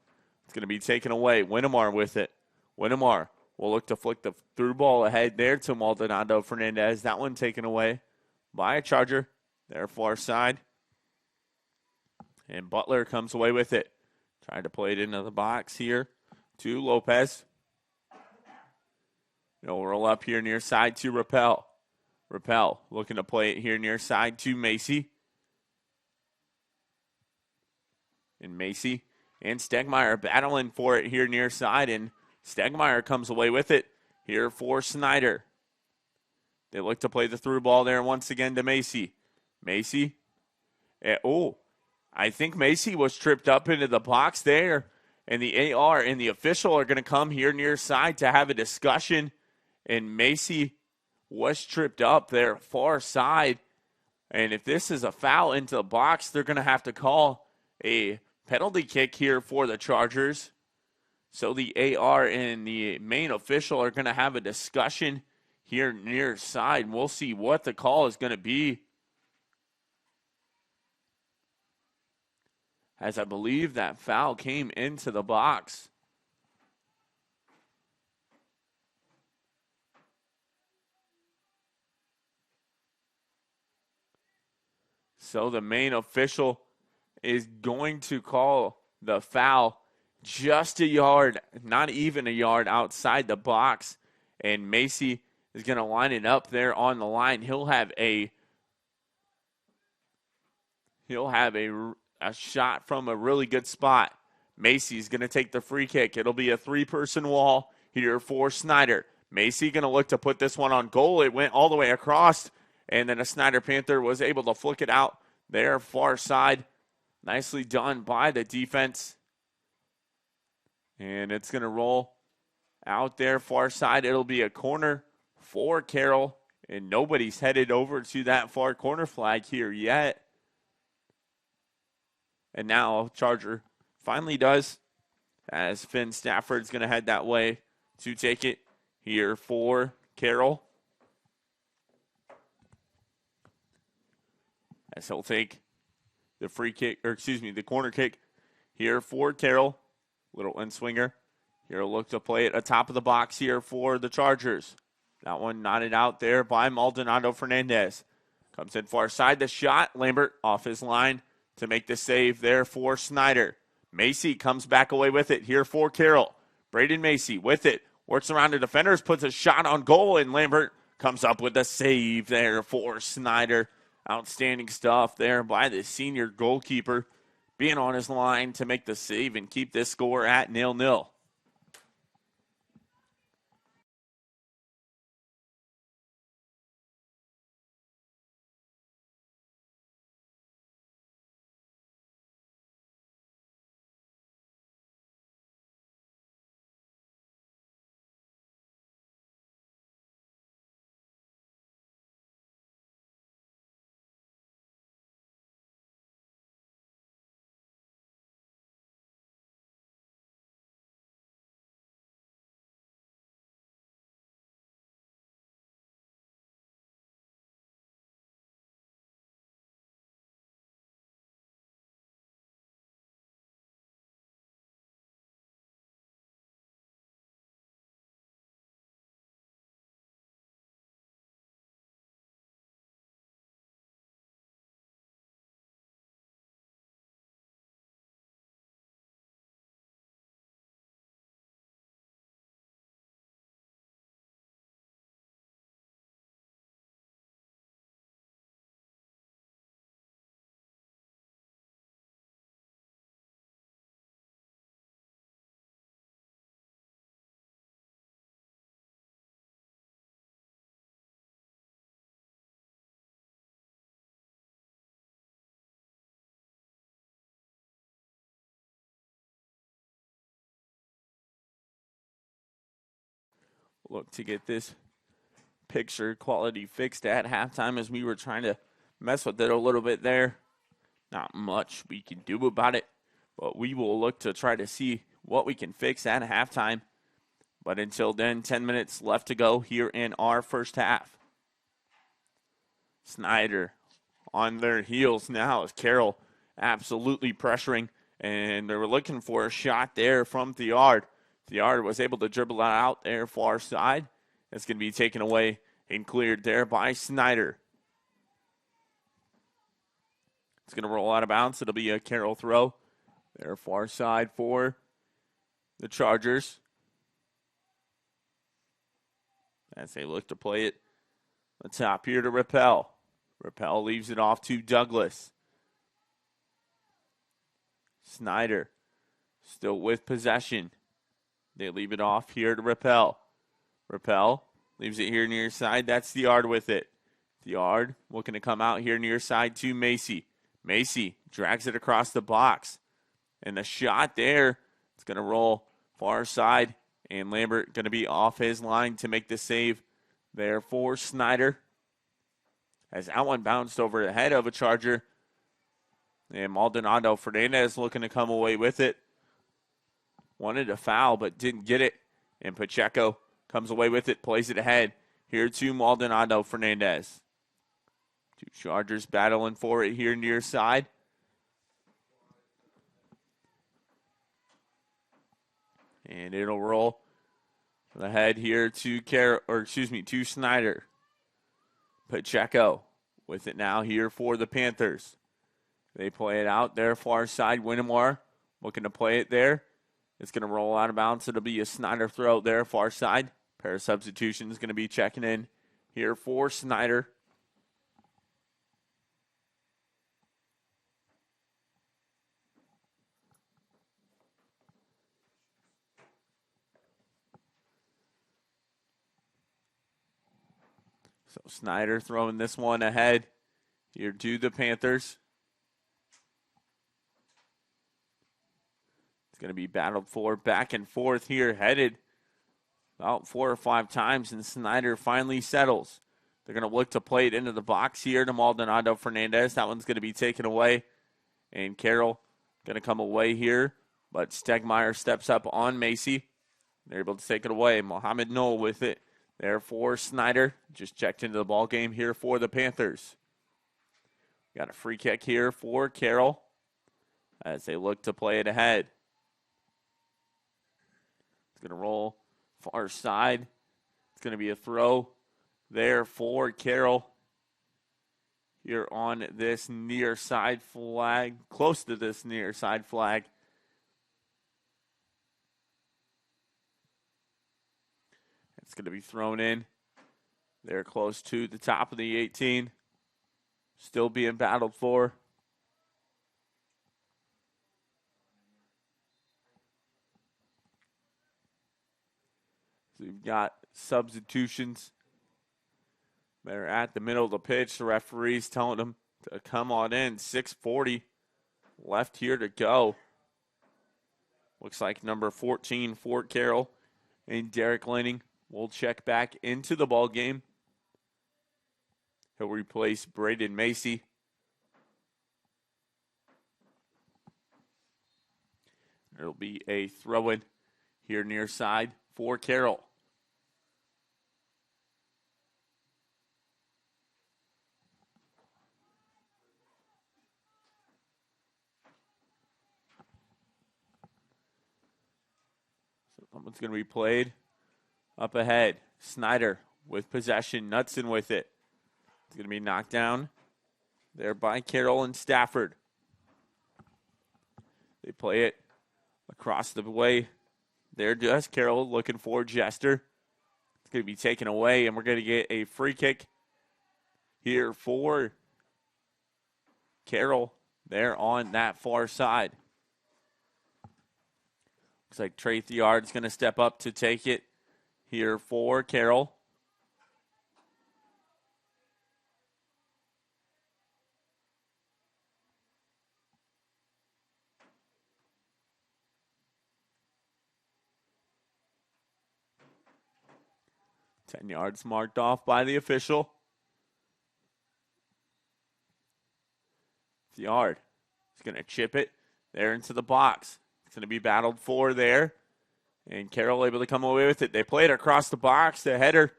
It's going to be taken away. Winnemar with it. Winnemar will look to flick the through ball ahead there to Maldonado Fernandez. That one taken away by a Charger. There far side. And Butler comes away with it. Trying to play it into the box here to Lopez. He'll roll up here near side to Rappel. Rappel looking to play it here near side to Macy. And Macy and Stegmeyer battling for it here near side, and Stegmeyer comes away with it here for Snyder. They look to play the through ball there once again to Macy. Macy. I think Macy was tripped up into the box there, and the AR and the official are going to come here near side to have a discussion, and Macy was tripped up there far side, and if this is a foul into the box, they're going to have to call a penalty kick here for the Chargers. So the AR and the main official are going to have a discussion here near side, and we'll see what the call is going to be. As I believe that foul came into the box. So the main official is going to call the foul just a yard, not even a yard outside the box. And Macy is going to line it up there on the line. He'll have a shot from a really good spot. Macy's going to take the free kick. It'll be a three-person wall here for Snyder. Macy going to look to put this one on goal. It went all the way across, and then a Snyder Panther was able to flick it out there far side. Nicely done by the defense. And it's going to roll out there far side. It'll be a corner for Carroll, and nobody's headed over to that far corner flag here yet. And now Charger finally does, as Finn Stafford's going to head that way to take it here for Carroll. As he'll take the the corner kick here for Carroll. Little end swinger. Here will look to play it atop of the box here for the Chargers. That one knotted out there by Maldonado Fernandez. Comes in far side. The shot. Lambert off his line to make the save there for Snyder. Macy comes back away with it here for Carroll. Braden Macy with it. Works around the defenders. Puts a shot on goal. And Lambert comes up with a save there for Snyder. Outstanding stuff there by the senior goalkeeper. Being on his line to make the save and keep this score at 0-0. Look to get this picture quality fixed at halftime as we were trying to mess with it a little bit there. Not much we can do about it, but we will look to try to see what we can fix at halftime. But until then, 10 minutes left to go here in our first half. Snyder on their heels now as Carroll absolutely pressuring, and they were looking for a shot there from Thiard. Thiard was able to dribble out there far side. It's going to be taken away and cleared there by Snyder. It's going to roll out of bounds. It'll be a Carroll throw. There far side for the Chargers. As they look to play it the top here to Rappel. Rappel leaves it off to Douglas. Snyder still with possession. They leave it off here to Rappel. Rappel leaves it here near side. That's Thiard with it. Thiard looking to come out here near side to Macy. Macy drags it across the box. And the shot there, it's going to roll far side. And Lambert going to be off his line to make the save there for Snyder. As that one bounced over the head of a Charger. And Maldonado Fernandez looking to come away with it. Wanted a foul, but didn't get it. And Pacheco comes away with it, plays it ahead. Here to Maldonado Fernandez. Two Chargers battling for it here near side. And it'll roll ahead here to to Snyder. Pacheco with it now here for the Panthers. They play it out there far side. Winnemore looking to play it there. It's going to roll out of bounds. It'll be a Snyder throw there far side. Pair of substitutions going to be checking in here for Snyder. So Snyder throwing this one ahead here to the Panthers. It's going to be battled for back and forth here, headed about 4 or 5 times, and Snyder finally settles. They're going to look to play it into the box here to Maldonado Fernandez. That one's going to be taken away, and Carroll going to come away here, but Stegmeyer steps up on Macy. They're able to take it away. Mohamed Noel with it. There for Snyder. Just checked into the ball game here for the Panthers. Got a free kick here for Carroll as they look to play it ahead. It's going to roll far side. It's going to be a throw there for Carroll. Here on this near side flag, close to this near side flag. It's going to be thrown in. They're close to the top of the 18. Still being battled for. So you've got substitutions. They're at the middle of the pitch. The referee's telling them to come on in. 6:40 left here to go. Looks like number 14, Fort Carroll, and Derek Lanning will check back into the ball game. He'll replace Braden Macy. There'll be a throw-in here near side for Carroll. So someone's going to be played up ahead. Snyder with possession. Knutson with it. It's going to be knocked down there by Carroll and Stafford. They play it across the way. There does Carroll looking for Jester. It's going to be taken away, and we're going to get a free kick here for Carroll there on that far side. Looks like Trey Thiard's going to step up to take it here for Carroll. 10 yards marked off by the official. Thiard is going to chip it there into the box. It's going to be battled for there. And Carroll able to come away with it. They play it across the box. The header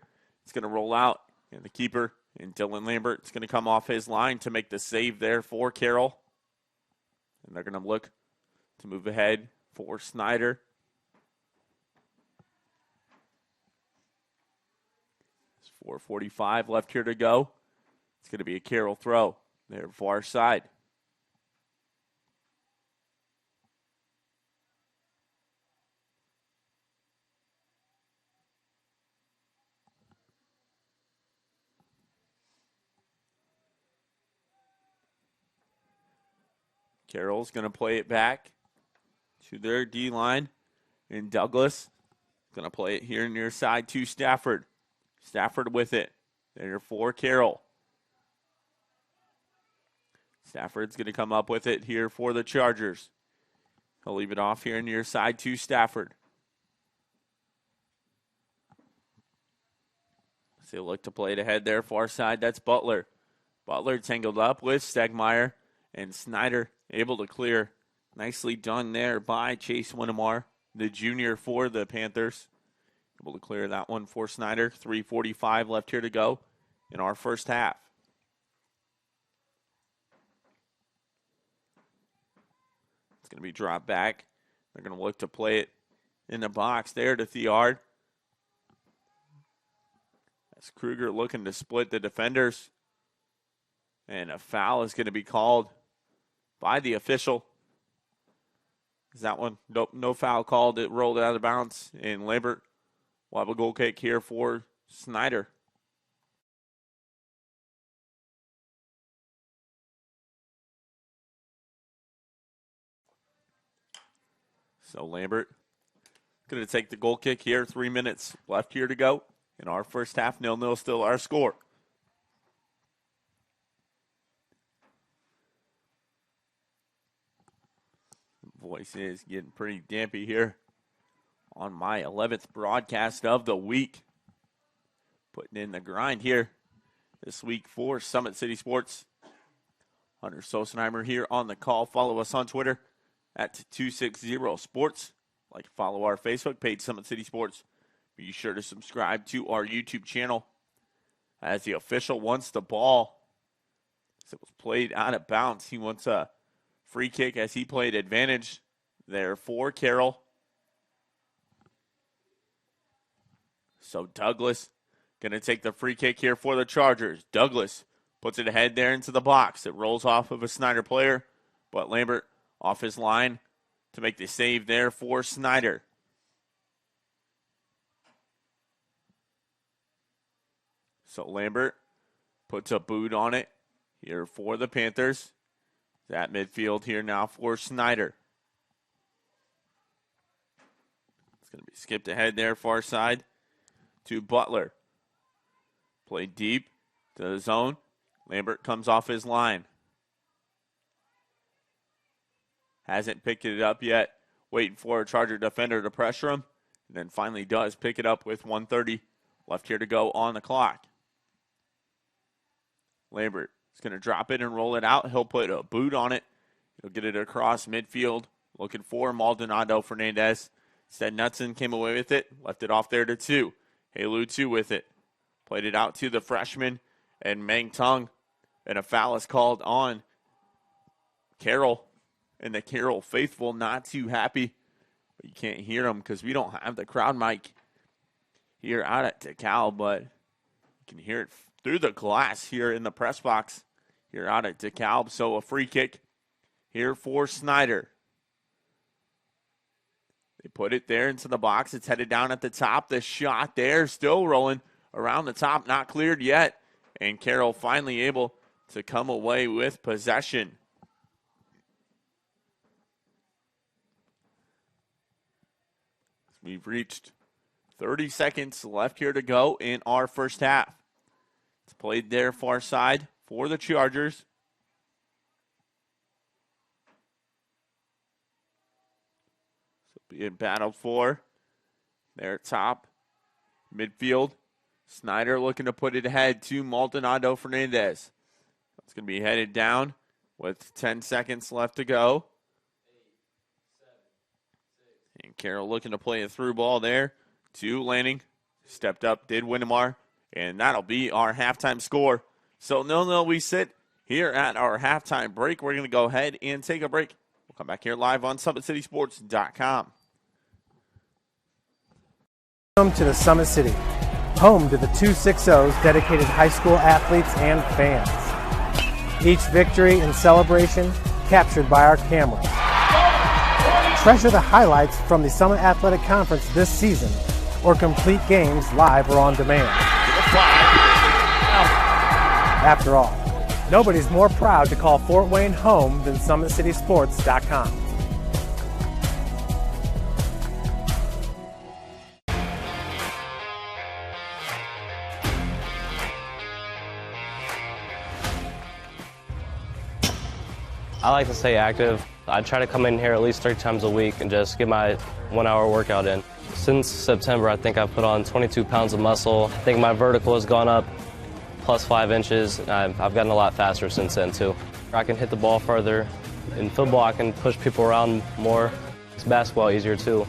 is going to roll out. And the keeper, and Dylan Lambert, is going to come off his line to make the save there for Carroll. And they're going to look to move ahead for Snyder. There's 4:45 left here to go. It's going to be a Carroll throw there far side. Carroll's going to play it back to their D-line. And Douglas is going to play it here near side to Stafford. Stafford with it. There for Carroll. Stafford's going to come up with it here for the Chargers. He'll leave it off here near side to Stafford. So he'll look to play it ahead there, far side. That's Butler. Butler tangled up with Stegmeyer. And Snyder able to clear. Nicely done there by Chase Winnemar, the junior for the Panthers. Able to clear that one for Snyder. 3:45 left here to go in our first half. It's going to be dropped back. They're going to look to play it in the box there to Thiard. That's Kruger looking to split the defenders. And a foul is going to be called by the official. Is that one? Nope, no foul called. It rolled out of bounds. And Lambert will have a goal kick here for Snyder. So Lambert going to take the goal kick here. 3 minutes left here to go in our first half. 0-0 still our score. Voice is getting pretty dampy here on my 11th broadcast of the week. Putting in the grind here this week for Summit City Sports. Hunter Sosenheimer here on the call. Follow us on Twitter at 260sports. Like to follow our Facebook page, Summit City Sports. Be sure to subscribe to our YouTube channel as the official wants the ball. As it was played out of bounds. He wants a free kick as he played advantage there for Carroll. So Douglas going to take the free kick here for the Chargers. Douglas puts it ahead there into the box. It rolls off of a Snyder player, but Lambert off his line to make the save there for Snyder. So Lambert puts a boot on it here for the Panthers. That midfield here now for Snyder. It's going to be skipped ahead there, far side to Butler. Played deep to the zone. Lambert comes off his line. Hasn't picked it up yet. Waiting for a Charger defender to pressure him. And then finally does pick it up with 1:30 left here to go on the clock. Lambert is going to drop it and roll it out. He'll put a boot on it. He'll get it across midfield. Looking for Maldonado Fernandez. Instead, Knutson came away with it. Left it off there to 2. Halu 2 with it. Played it out to the freshman and Meng Tung. And a foul is called on Carroll. And the Carroll faithful not too happy. But you can't hear them because we don't have the crowd mic here out at DeKalb. But you can hear it through the glass here in the press box here out at DeKalb. So a free kick here for Snyder. They put it there into the box. It's headed down at the top. The shot there still rolling around the top. Not cleared yet. And Carroll finally able to come away with possession. We've reached 30 seconds left here to go in our first half. It's played there far side for the Chargers. So being battled for there at top. Midfield. Snyder looking to put it ahead to Maldonado Fernandez. It's going to be headed down with 10 seconds left to go. And Carroll looking to play a through ball there to Lanning. Stepped up, did Winnemar, and that'll be our halftime score. So 0-0 we sit here at our halftime break. We're going to go ahead and take a break. We'll come back here live on SummitCitySports.com. Welcome to the Summit City, home to the 260's dedicated high school athletes and fans. Each victory and celebration captured by our cameras. Treasure the highlights from the Summit Athletic Conference this season, or complete games live or on demand. After all, nobody's more proud to call Fort Wayne home than SummitCitySports.com. I like to stay active. I try to come in here at least 3 times a week and just get my 1-hour workout in. Since September, I think I've put on 22 pounds of muscle. I think my vertical has gone up plus 5 inches. I've gotten a lot faster since then, too. I can hit the ball further. In football, I can push people around more. It's basketball easier, too.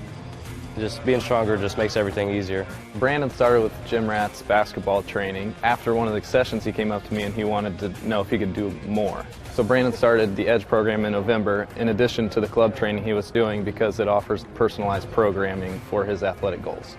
Just being stronger just makes everything easier. Brandon started with Gym Rats basketball training. After one of the sessions, he came up to me and he wanted to know if he could do more. So Brandon started the EDGE program in November, in addition to the club training he was doing, because it offers personalized programming for his athletic goals.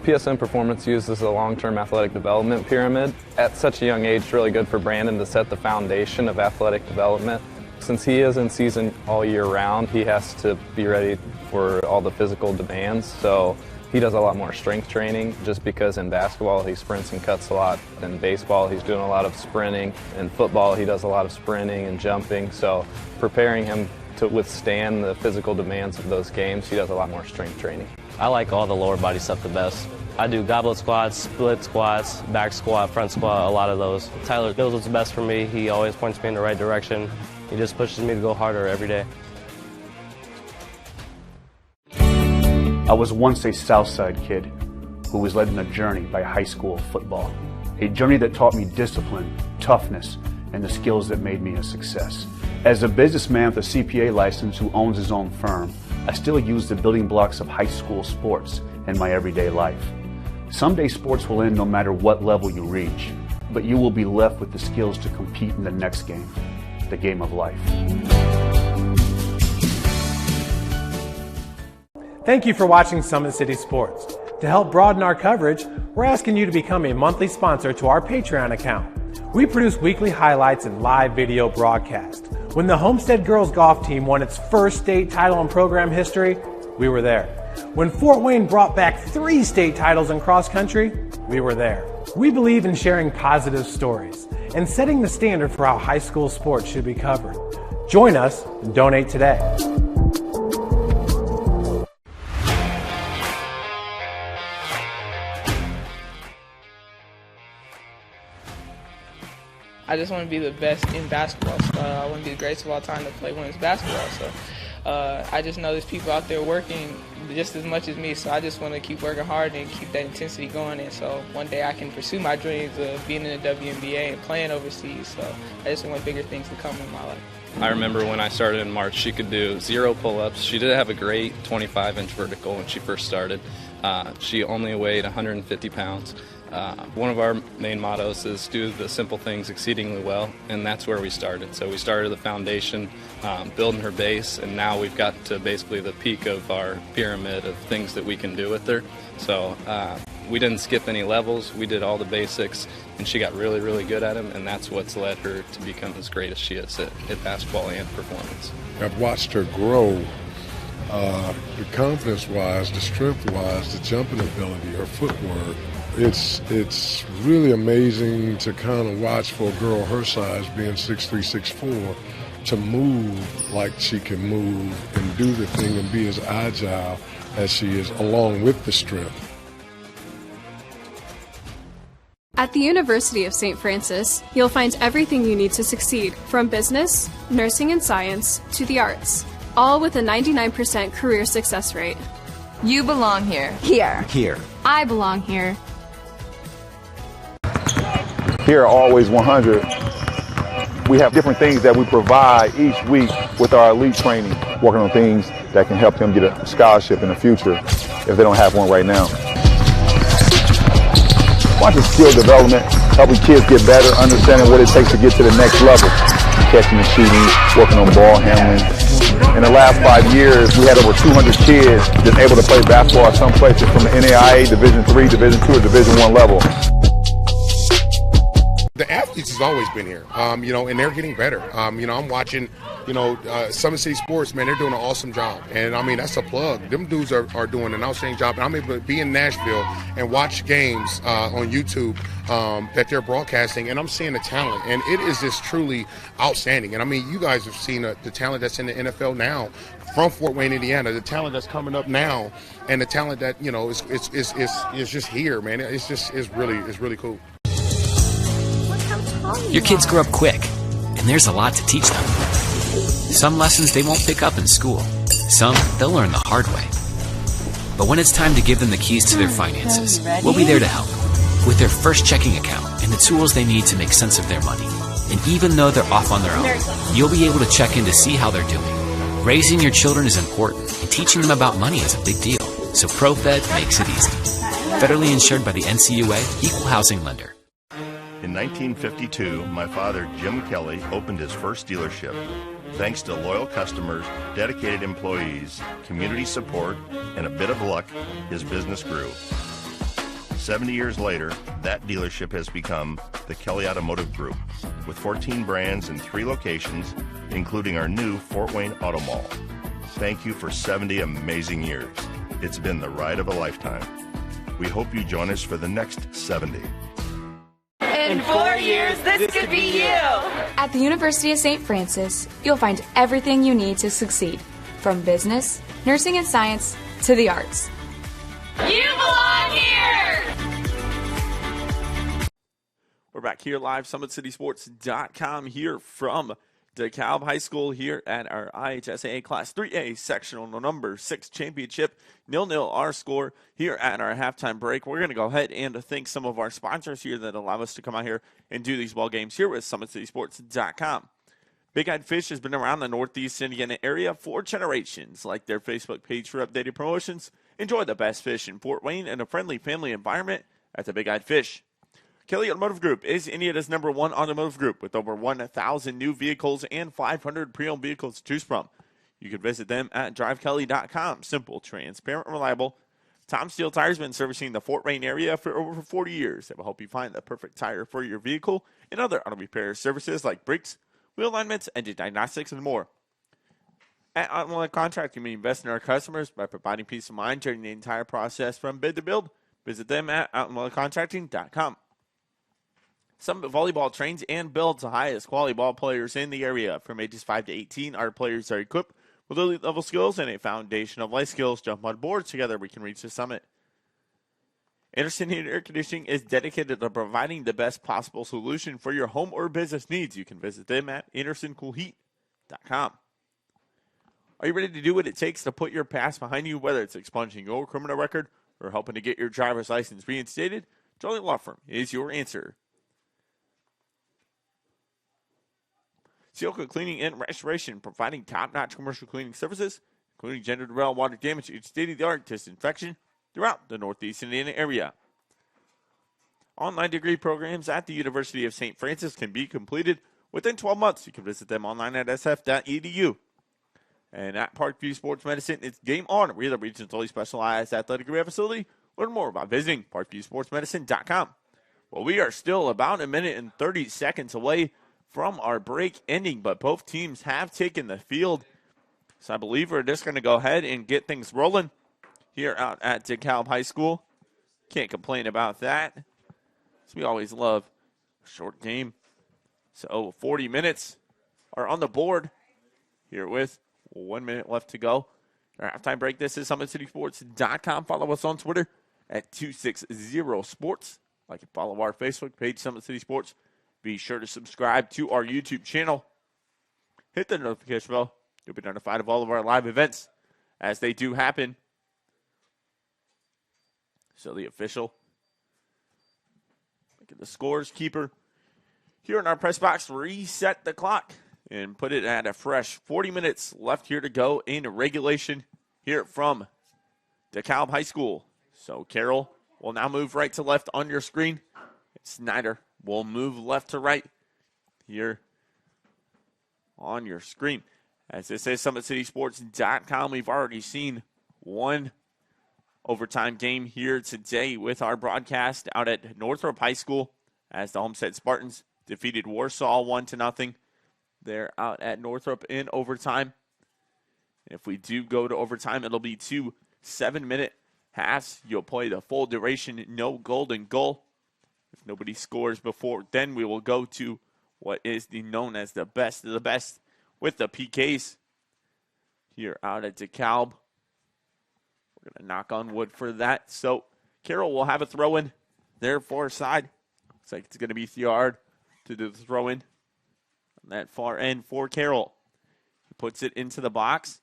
PSN Performance uses a long-term athletic development pyramid. At such a young age, it's really good for Brandon to set the foundation of athletic development. Since he is in season all year round, he has to be ready for all the physical demands. So he does a lot more strength training, just because in basketball he sprints and cuts a lot. In baseball he's doing a lot of sprinting. In football he does a lot of sprinting and jumping. So preparing him to withstand the physical demands of those games, he does a lot more strength training. I like all the lower body stuff the best. I do goblet squats, split squats, back squat, front squat, a lot of those. Tyler knows what's best for me. He always points me in the right direction. He just pushes me to go harder every day. I was once a Southside kid who was led on a journey by high school football. A journey that taught me discipline, toughness, and the skills that made me a success. As a businessman with a CPA license who owns his own firm, I still use the building blocks of high school sports in my everyday life. Someday sports will end no matter what level you reach, but you will be left with the skills to compete in the next game, the game of life. Thank you for watching Summit City Sports. To help broaden our coverage, we're asking you to become a monthly sponsor to our Patreon account. We produce weekly highlights and live video broadcasts. When the Homestead Girls Golf Team won its first state title in program history, we were there. When Fort Wayne brought back 3 state titles in cross country, we were there. We believe in sharing positive stories and setting the standard for how high school sports should be covered. Join us and donate today. I just want to be the best in basketball. I want to be the greatest of all time to play women's basketball. So I just know there's people out there working just as much as me. So I just want to keep working hard and keep that intensity going. And so one day I can pursue my dreams of being in the WNBA and playing overseas. So I just want bigger things to come in my life. I remember when I started in March, she could do 0 pull-ups. She did have a great 25-inch vertical when she first started. She only weighed 150 pounds. One of our main mottos is do the simple things exceedingly well, and that's where we started. So we started the foundation, building her base, and now we've got to basically the peak of our pyramid of things that we can do with her. So we didn't skip any levels. We did all the basics, and she got really, really good at them, and that's what's led her to become as great as she is at basketball and performance. I've watched her grow, the confidence-wise, the strength-wise, the jumping ability, her footwork. It's really amazing to kind of watch for a girl her size, being 6'3", 6'4", to move like she can move and do the thing and be as agile as she is, along with the strength. At the University of St. Francis, you'll find everything you need to succeed, from business, nursing and science, to the arts, all with a 99% career success rate. You belong here. Here. Here. I belong here. Here at Always 100, we have different things that we provide each week with our elite training, working on things that can help them get a scholarship in the future if they don't have one right now. Watching skill development, helping kids get better, understanding what it takes to get to the next level. Catching and shooting, working on ball handling. In the last 5 years, we had over 200 kids just able to play basketball at some places from the NAIA, Division III, Division II, or Division I level. The athletes has always been here, and they're getting better. I'm watching, Summit City Sports, man, they're doing an awesome job. And, that's a plug. Them dudes are doing an outstanding job. And I'm able to be in Nashville and watch games on YouTube that they're broadcasting, and I'm seeing the talent. And it is just truly outstanding. And, you guys have seen the talent that's in the NFL now from Fort Wayne, Indiana, the talent that's coming up now, and the talent that, is just here, man. It's really cool. Your kids grow up quick, and there's a lot to teach them. Some lessons they won't pick up in school. Some they'll learn the hard way. But when it's time to give them the keys to their finances, we'll be there to help with their first checking account and the tools they need to make sense of their money. And even though they're off on their own, you'll be able to check in to see how they're doing. Raising your children is important, and teaching them about money is a big deal. So ProFed makes it easy. Federally insured by the NCUA, Equal Housing Lender. In 1952, my father, Jim Kelly, opened his first dealership. Thanks to loyal customers, dedicated employees, community support, and a bit of luck, his business grew. 70 years later, that dealership has become the Kelly Automotive Group, with 14 brands in 3 locations, including our new Fort Wayne Auto Mall. Thank you for 70 amazing years. It's been the ride of a lifetime. We hope you join us for the next 70. In 4 years, this could be you. At the University of St. Francis, you'll find everything you need to succeed, from business, nursing and science, to the arts. You belong here. We're back here live, SummitCitySports.com, here from DeKalb High School here at our IHSAA Class 3A sectional number 6 championship. 0-0 our score here at our halftime break. We're going to go ahead and thank some of our sponsors here that allow us to come out here and do these ball games here with SummitCitySports.com. Big Eyed Fish has been around the Northeast Indiana area for generations. Like their Facebook page for updated promotions. Enjoy the best fish in Fort Wayne and a friendly family environment at the Big Eyed Fish. Kelly Automotive Group is Indiana's #1 automotive group with over 1,000 new vehicles and 500 pre-owned vehicles to choose from. You can visit them at drivekelly.com. Simple, transparent, and reliable. Tom Steel Tires has been servicing the Fort Wayne area for over 40 years. They will help you find the perfect tire for your vehicle and other auto repair services like brakes, wheel alignments, engine diagnostics, and more. At Automotive Contracting, we invest in our customers by providing peace of mind during the entire process from bid to build. Visit them at automotivecontracting.com. Summit Volleyball trains and builds the highest quality ball players in the area. From ages 5 to 18, our players are equipped with elite level skills and a foundation of life skills. Jump on board. Together we can reach the summit. Anderson Heating Air Conditioning is dedicated to providing the best possible solution for your home or business needs. You can visit them at andersoncoolheat.com. Are you ready to do what it takes to put your past behind you, whether it's expunging your criminal record or helping to get your driver's license reinstated? Jolly Law Firm is your answer. Sealco Cleaning and Restoration, providing top-notch commercial cleaning services, including gender-dwell, water damage, and state-of-the-art disinfection throughout the Northeast Indiana area. Online degree programs at the University of St. Francis can be completed within 12 months. You can visit them online at sf.edu. And at Parkview Sports Medicine, it's game on. We're the region's only specialized athletic rehab facility. Learn more by visiting parkviewsportsmedicine.com. Well, we are still about a minute and 30 seconds away from our break ending, but both teams have taken the field. So I believe we're just going to go ahead and get things rolling here out at DeKalb High School. Can't complain about that. So we always love a short game. So 40 minutes are on the board here with 1 minute left to go. Our halftime break. This is SummitCitySports.com. Follow us on Twitter at 260sports. Like and follow our Facebook page, Summit City Sports. Be sure to subscribe to our YouTube channel. Hit the notification bell. You'll be notified of all of our live events as they do happen. So the official, look at the scores keeper here in our press box, reset the clock and put it at a fresh 40 minutes left here to go in regulation here from DeKalb High School. So Carroll will now move right to left on your screen. Snyder will move left to right here on your screen. As this is SummitCitySports.com, we've already seen one overtime game here today with our broadcast out at Northrop High School as the Homestead Spartans defeated Warsaw 1-0. They're out at Northrop in overtime. If we do go to overtime, it'll be 2 7-minute halves. You'll play the full duration, no golden goal. If nobody scores before, then we will go to what is known as the best of the best with the PKs here out at DeKalb. We're going to knock on wood for that. So Carroll will have a throw-in there far side. Looks like it's going to be Thiard to do the throw-in on that far end for Carroll. He puts it into the box.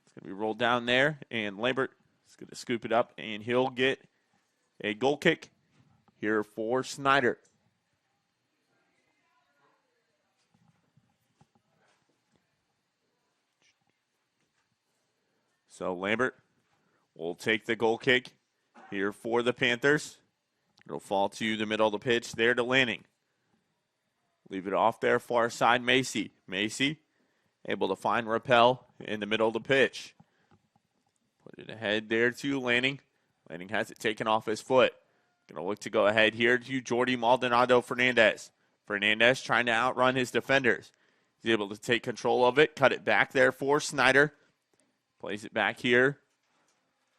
It's going to be rolled down there, and Lambert is going to scoop it up, and he'll get a goal kick here for Snyder. So Lambert will take the goal kick here for the Panthers. It'll fall to the middle of the pitch there to Lanning. Leave it off there, far side, Macy. Macy able to find Rappel in the middle of the pitch. Put it ahead there to Lanning. Lanning has it taken off his foot. Going to look to go ahead here to Jordy Maldonado Fernandez. Fernandez trying to outrun his defenders. He's able to take control of it, cut it back there for Snyder. Plays it back here.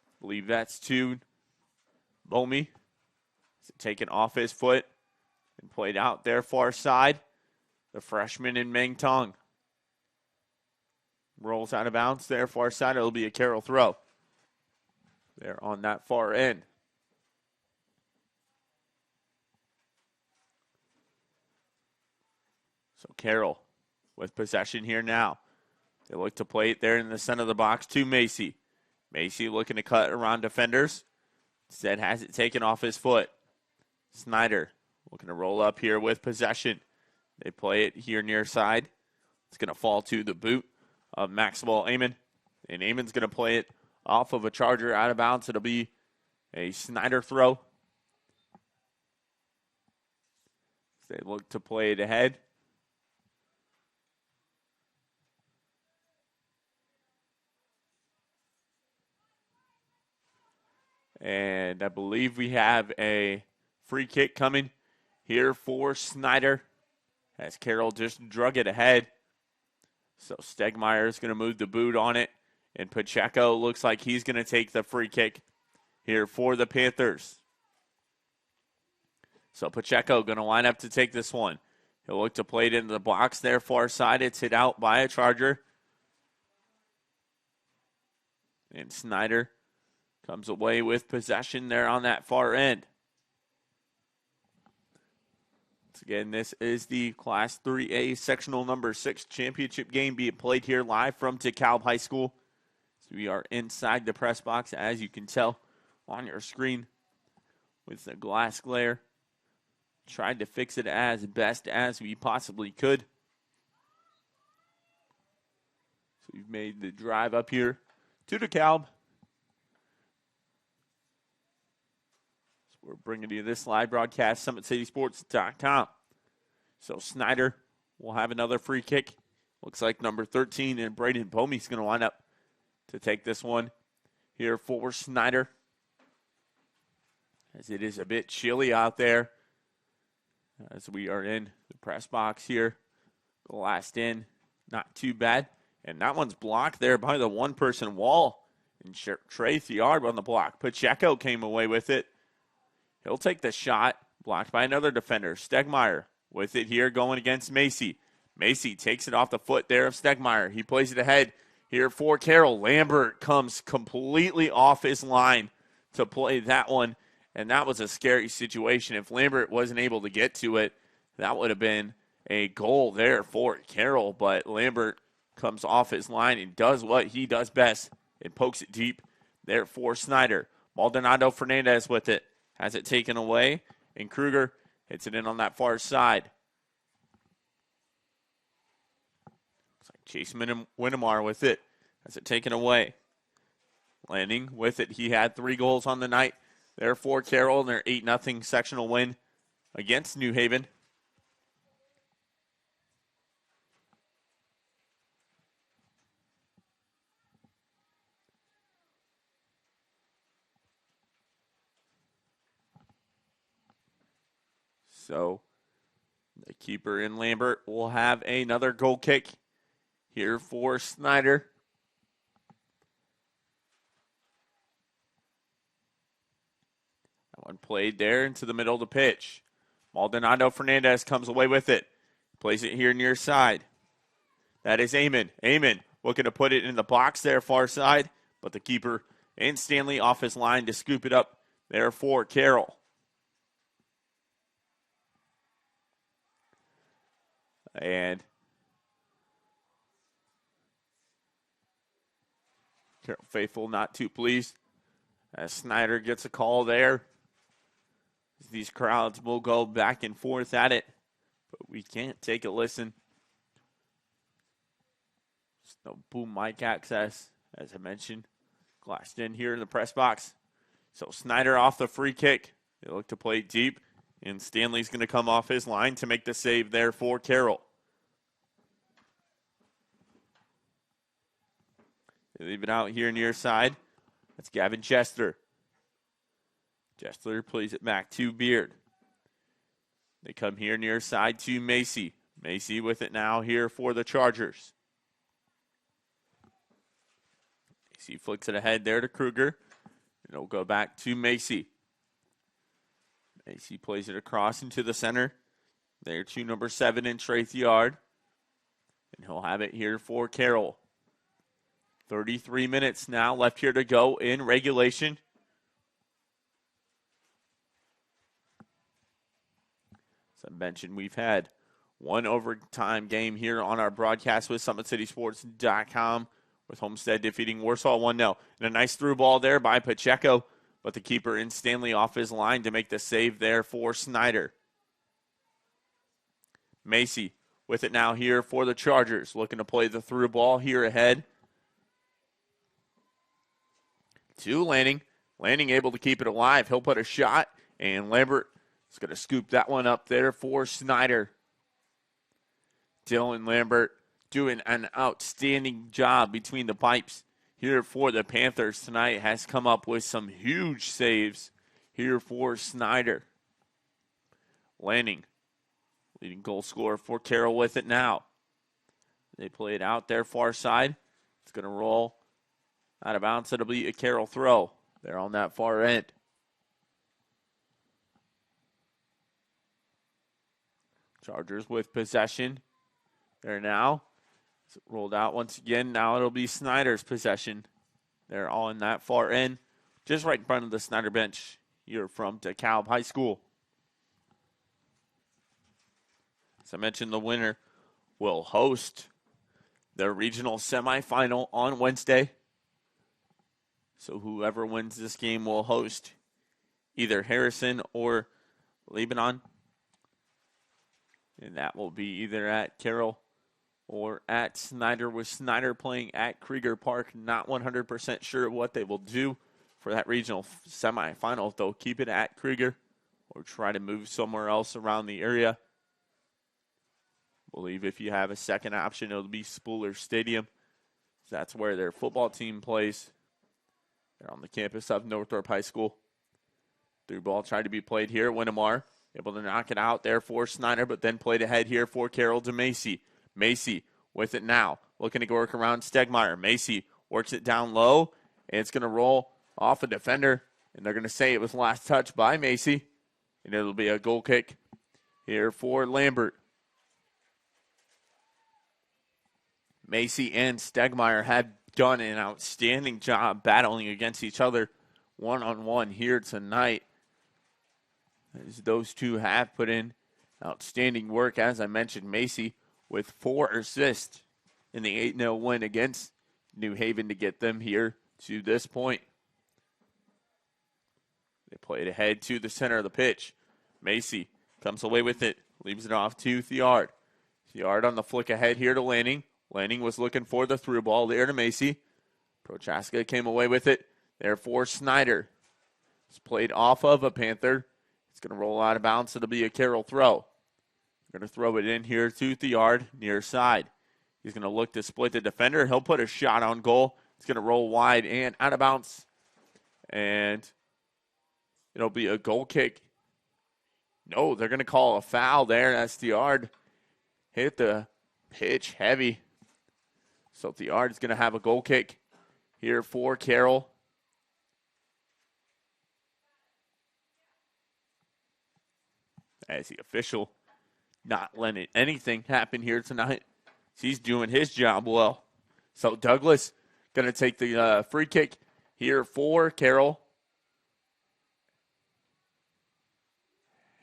I believe that's to Bomi. Taken off his foot and played out there far side. The freshman in Meng Tong. Rolls out of bounds there far side. It'll be a Carroll throw. There on that far end. So Carroll with possession here now. They look to play it there in the center of the box to Macy. Macy looking to cut around defenders. Instead has it taken off his foot. Snyder looking to roll up here with possession. They play it here near side. It's going to fall to the boot of Maxwell Amon. And Amon's going to play it off of a Charger out of bounds. It'll be a Snyder throw. They look to play it ahead. And I believe we have a free kick coming here for Snyder as Carroll just drug it ahead. So Stegmeyer is going to move the boot on it. And Pacheco looks like he's going to take the free kick here for the Panthers. So Pacheco going to line up to take this one. He'll look to play it into the box there far side. It's hit out by a Charger. And Snyder comes away with possession there on that far end. Once again, this is the Class 3A Sectional Number 6 championship game being played here live from DeKalb High School. So we are inside the press box, as you can tell on your screen with the glass glare. Tried to fix it as best as we possibly could. So we've made the drive up here to DeKalb. We're bringing you this live broadcast, SummitCitySports.com. So Snyder will have another free kick. Looks like number 13, and Braden Bomey's going to line up to take this one here for Snyder. As it is a bit chilly out there as we are in the press box here. The last in, not too bad. And that one's blocked there by the one-person wall. And Trey Thiard on the block. Pacheco came away with it. He'll take the shot, blocked by another defender. Stegmeyer with it here going against Macy. Macy takes it off the foot there of Stegmeyer. He plays it ahead here for Carroll. Lambert comes completely off his line to play that one, and that was a scary situation. If Lambert wasn't able to get to it, that would have been a goal there for Carroll, but Lambert comes off his line and does what he does best and pokes it deep there for Snyder. Maldonado Fernandez with it. Has it taken away, and Kruger hits it in on that far side. Chase Winnemar with it. Has it taken away. Lanning with it. He had 3 goals on the night. There for Carroll in their 8-0 sectional win against New Haven. So the keeper in Lambert will have another goal kick here for Snyder. That one played there into the middle of the pitch. Maldonado Fernandez comes away with it. Plays it here near side. That is Amon. Amon looking to put it in the box there far side, but the keeper and Stanley off his line to scoop it up there for Carroll. And Carroll faithful not too pleased as Snyder gets a call there. These crowds will go back and forth at it, but we can't take a listen. There's no boom mic access, as I mentioned. Glassed in here in the press box. So Snyder off the free kick. They look to play deep. And Stanley's going to come off his line to make the save there for Carroll. They leave it out here near side. That's Gavin Chester. Chester plays it back to Beard. They come here near side to Macy. Macy with it now here for the Chargers. Macy flicks it ahead there to Kruger. And it'll go back to Macy. Macy plays it across into the center. There to number 7 in Trace Yard. And he'll have it here for Carroll. 33 minutes now left here to go in regulation. As I mentioned, we've had one overtime game here on our broadcast with SummitCitySports.com with Homestead defeating Warsaw 1-0. And a nice through ball there by Pacheco. But the keeper in Stanley off his line to make the save there for Snyder. Macy with it now here for the Chargers. Looking to play the through ball here ahead. To Lanning. Lanning able to keep it alive. He'll put a shot. And Lambert is going to scoop that one up there for Snyder. Dylan Lambert doing an outstanding job between the pipes here for the Panthers tonight. Has come up with some huge saves here for Snyder. Lanning, leading goal scorer for Carroll with it now. They play it out there far side. It's going to roll out of bounds. It'll be a Carroll throw. They're on that far end. Chargers with possession. There now. It's rolled out once again. Now it'll be Snyder's possession. They're all in that far end, just right in front of the Snyder bench here from DeKalb High School. As I mentioned, the winner will host their regional semifinal on Wednesday. So whoever wins this game will host either Harrison or Lebanon. And that will be either at Carroll or at Snyder, with Snyder playing at Krieger Park. Not 100% sure what they will do for that regional semifinal. If they'll keep it at Krieger or try to move somewhere else around the area. I believe if you have a second option, it'll be Spooler Stadium. That's where their football team plays. They're on the campus of Northrop High School. Through ball tried to be played here. Winnemar able to knock it out there for Snyder, but then played ahead here for Carroll to Macy. Macy with it now, looking to work around Stegmeyer. Macy works it down low, and it's going to roll off a defender, and they're going to say it was last touch by Macy, and it'll be a goal kick here for Lambert. Macy and Stegmeyer have done an outstanding job battling against each other one-on-one here tonight. As those two have put in outstanding work. As I mentioned, Macy with 4 assists in the 8-0 win against New Haven to get them here to this point. They play it ahead to the center of the pitch. Macy comes away with it, leaves it off to Thiard. Thiard on the flick ahead here to Lanning. Lanning was looking for the through ball there to Macy. Prochaska came away with it. There for Snyder. It's played off of a Panther. It's going to roll out of bounds. It'll be a Carroll throw. Going to throw it in here to Thiard, near side. He's going to look to split the defender. He'll put a shot on goal. It's going to roll wide and out of bounds. And it'll be a goal kick. No, they're going to call a foul there. That's Thiard. Hit the pitch heavy. So Thiard's going to have a goal kick here for Carroll. As the official not letting anything happen here tonight. He's doing his job well. So Douglas going to take the free kick here for Carroll.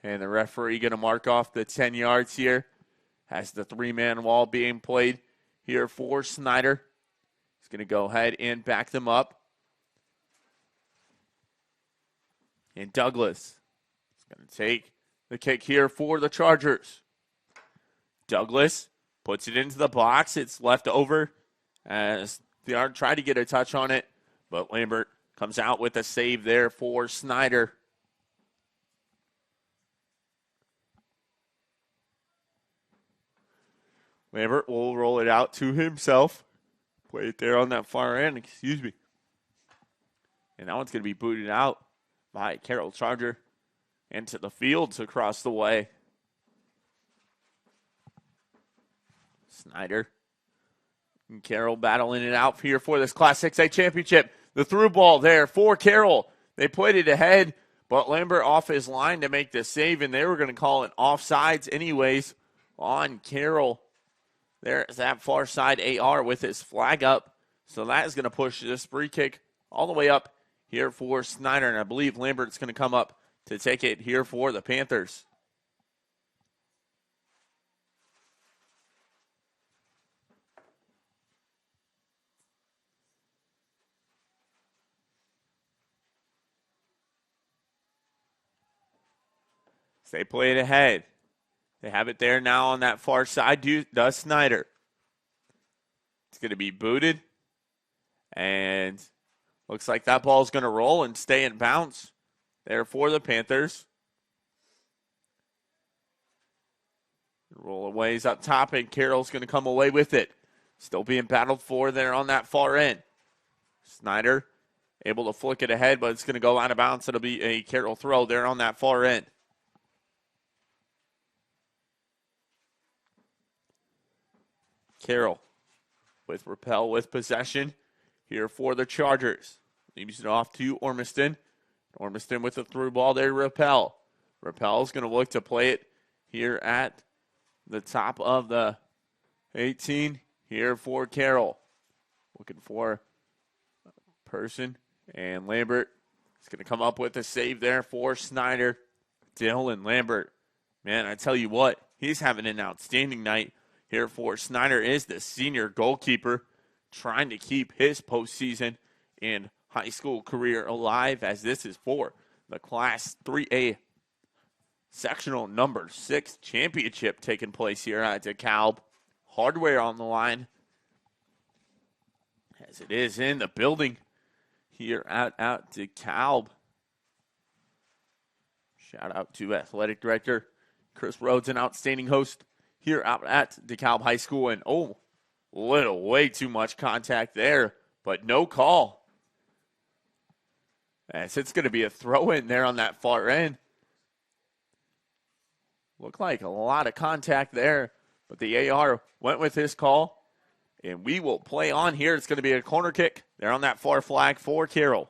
And the referee going to mark off the 10 yards here. Has the three-man wall being played here for Snyder. He's going to go ahead and back them up. And Douglas is going to take the kick here for the Chargers. Douglas puts it into the box. It's left over as Thiard tried to get a touch on it, but Lambert comes out with a save there for Snyder. Lambert will roll it out to himself. Play it there on that far end, And that one's going to be booted out by Carroll Charger into the fields across the way. Snyder and Carroll battling it out here for this Class 6A championship. The through ball there for Carroll. They put it ahead, but Lambert off his line to make the save, and they were going to call it offsides anyways on Carroll. There's that far side AR with his flag up. So that is going to push this free kick all the way up here for Snyder, and I believe Lambert's going to come up to take it here for the Panthers. So they play it ahead. They have it there now on that far side. Does Snyder. It's going to be booted. And looks like that ball is going to roll and stay in bounds there for the Panthers. Rollaways up top, and Carroll's going to come away with it. Still being battled for there on that far end. Snyder able to flick it ahead, but it's going to go out of bounds. It'll be a Carroll throw there on that far end. Carroll with Rappel with possession here for the Chargers. Leaves it off to Ormiston. Ormiston with the through ball there, Rappel. Rappel's going to look to play it here at the top of the 18 here for Carroll. Looking for a person, and Lambert is going to come up with a save there for Snyder. Dylan Lambert, man, I tell you what, he's having an outstanding night here for Snyder. Is the senior goalkeeper trying to keep his postseason and high school career alive, as this is for the Class 3A sectional number 6 championship taking place here at DeKalb. Hardware on the line, as it is in the building here at DeKalb. Shout out to Athletic Director Chris Rhodes, an outstanding host here out at DeKalb High School. And way too much contact there, but no call. As it's going to be a throw in there on that far end. Looked like a lot of contact there, but the AR went with his call. And we will play on here. It's going to be a corner kick there on that far flag for Carroll.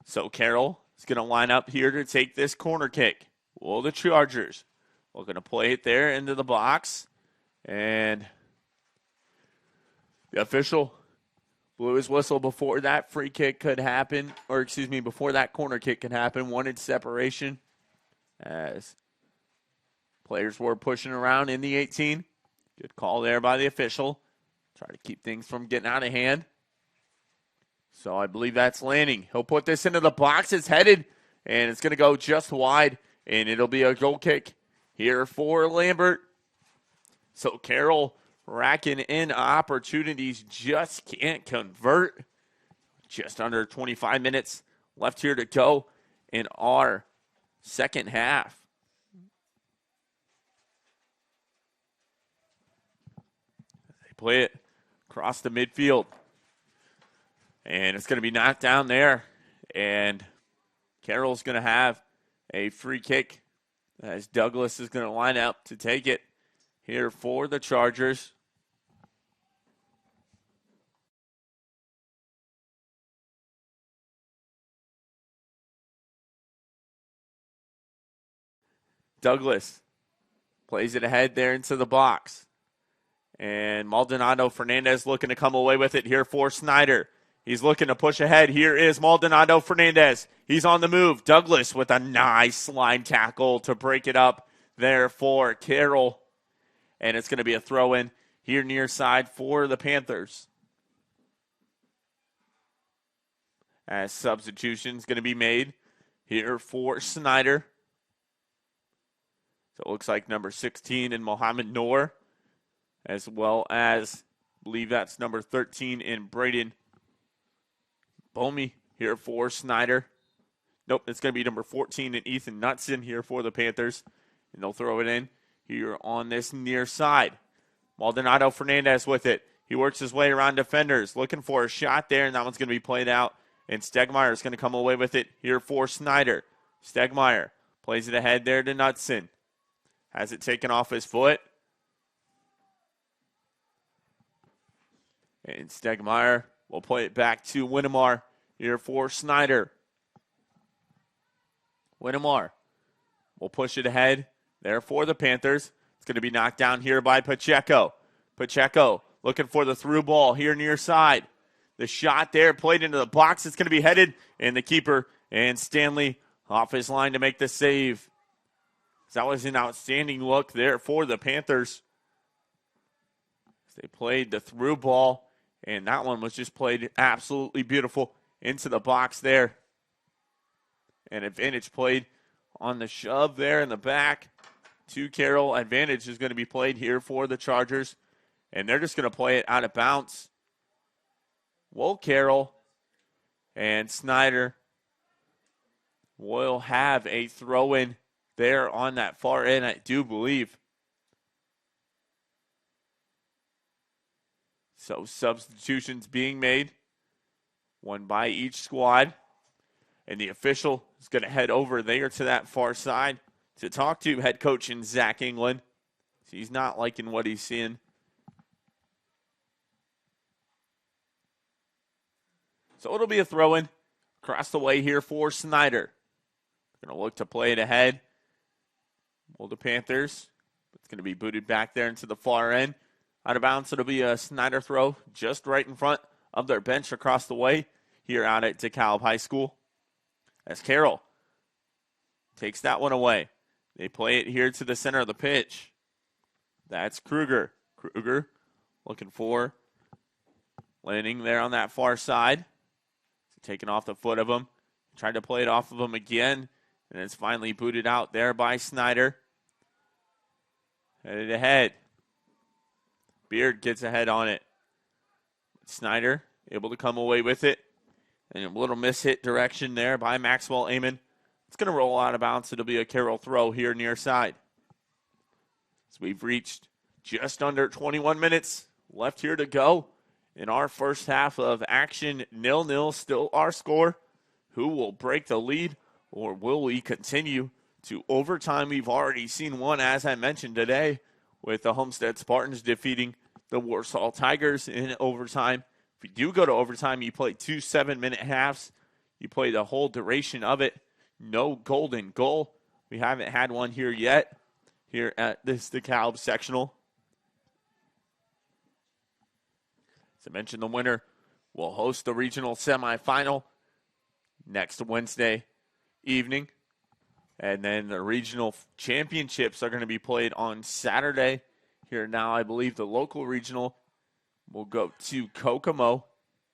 So Carroll is going to line up here to take this corner kick. Well, the Chargers are going to play it there into the box. And the official blew his whistle before that free kick could happen, or before that corner kick could happen. Wanted separation as players were pushing around in the 18. Good call there by the official. Try to keep things from getting out of hand. So I believe that's Lanning. He'll put this into the box. It's headed, and it's going to go just wide, and it'll be a goal kick here for Lambert. So Carroll racking in opportunities, just can't convert. Just under 25 minutes left here to go in our second half. They play it across the midfield. And it's going to be knocked down there. And Carroll's going to have a free kick as Douglas is going to line up to take it here for the Chargers. Douglas plays it ahead there into the box. And Maldonado Fernandez looking to come away with it here for Snyder. He's looking to push ahead. Here is Maldonado Fernandez. He's on the move. Douglas with a nice line tackle to break it up there for Carroll. And it's going to be a throw-in here near side for the Panthers. As substitution's going to be made here for Snyder. So it looks like number 16 in Mohamed Noor, as well as, I believe that's number 13 in Braden Bomey here for Snyder. Nope, it's going to be number 14 in Ethan Knutson here for the Panthers. And they'll throw it in here on this near side. Maldonado Fernandez with it. He works his way around defenders, looking for a shot there, and that one's going to be played out. And Stegmeyer is going to come away with it here for Snyder. Stegmeyer plays it ahead there to Knutson. Has it taken off his foot. And Stegmeyer will play it back to Winnemar here for Snyder. Winnemar will push it ahead there for the Panthers. It's going to be knocked down here by Pacheco. Pacheco looking for the through ball here near side. The shot there played into the box. It's going to be headed, and the keeper and Stanley off his line to make the save. That was an outstanding look there for the Panthers. They played the through ball, and that one was just played absolutely beautiful into the box there. And advantage played on the shove there in the back to Carroll. Advantage is going to be played here for the Chargers, and they're just going to play it out of bounds. Will Carroll and Snyder will have a throw-in there on that far end, I do believe. So substitutions being made, one by each squad. And the official is going to head over there to that far side to talk to head coach in Zach England. He's not liking what he's seeing. So it'll be a throw-in across the way here for Snyder. Going to look to play it ahead. Well, the Panthers, it's going to be booted back there into the far end. Out of bounds, it'll be a Snyder throw just right in front of their bench across the way here out at DeKalb High School. As Carroll takes that one away. They play it here to the center of the pitch. That's Kruger. Kruger looking for landing there on that far side. Taking off the foot of him. Tried to play it off of him again. And it's finally booted out there by Snyder. Headed ahead. Beard gets ahead on it. Snyder able to come away with it. And a little miss-hit direction there by Maxwell Amon. It's going to roll out of bounds. It'll be a Carroll throw here near side. So we've reached just under 21 minutes left here to go in our first half of action. 0-0 still our score. Who will break the lead, or will we continue to overtime? We've already seen one, as I mentioned today, with the Homestead Spartans defeating the Warsaw Tigers in overtime. If you do go to overtime, you play 2 7-minute halves. You play the whole duration of it. No golden goal. We haven't had one here yet, here at this DeKalb sectional. As I mentioned, the winner will host the regional semifinal next Wednesday evening. And then the regional championships are going to be played on Saturday. Here now, I believe the local regional will go to Kokomo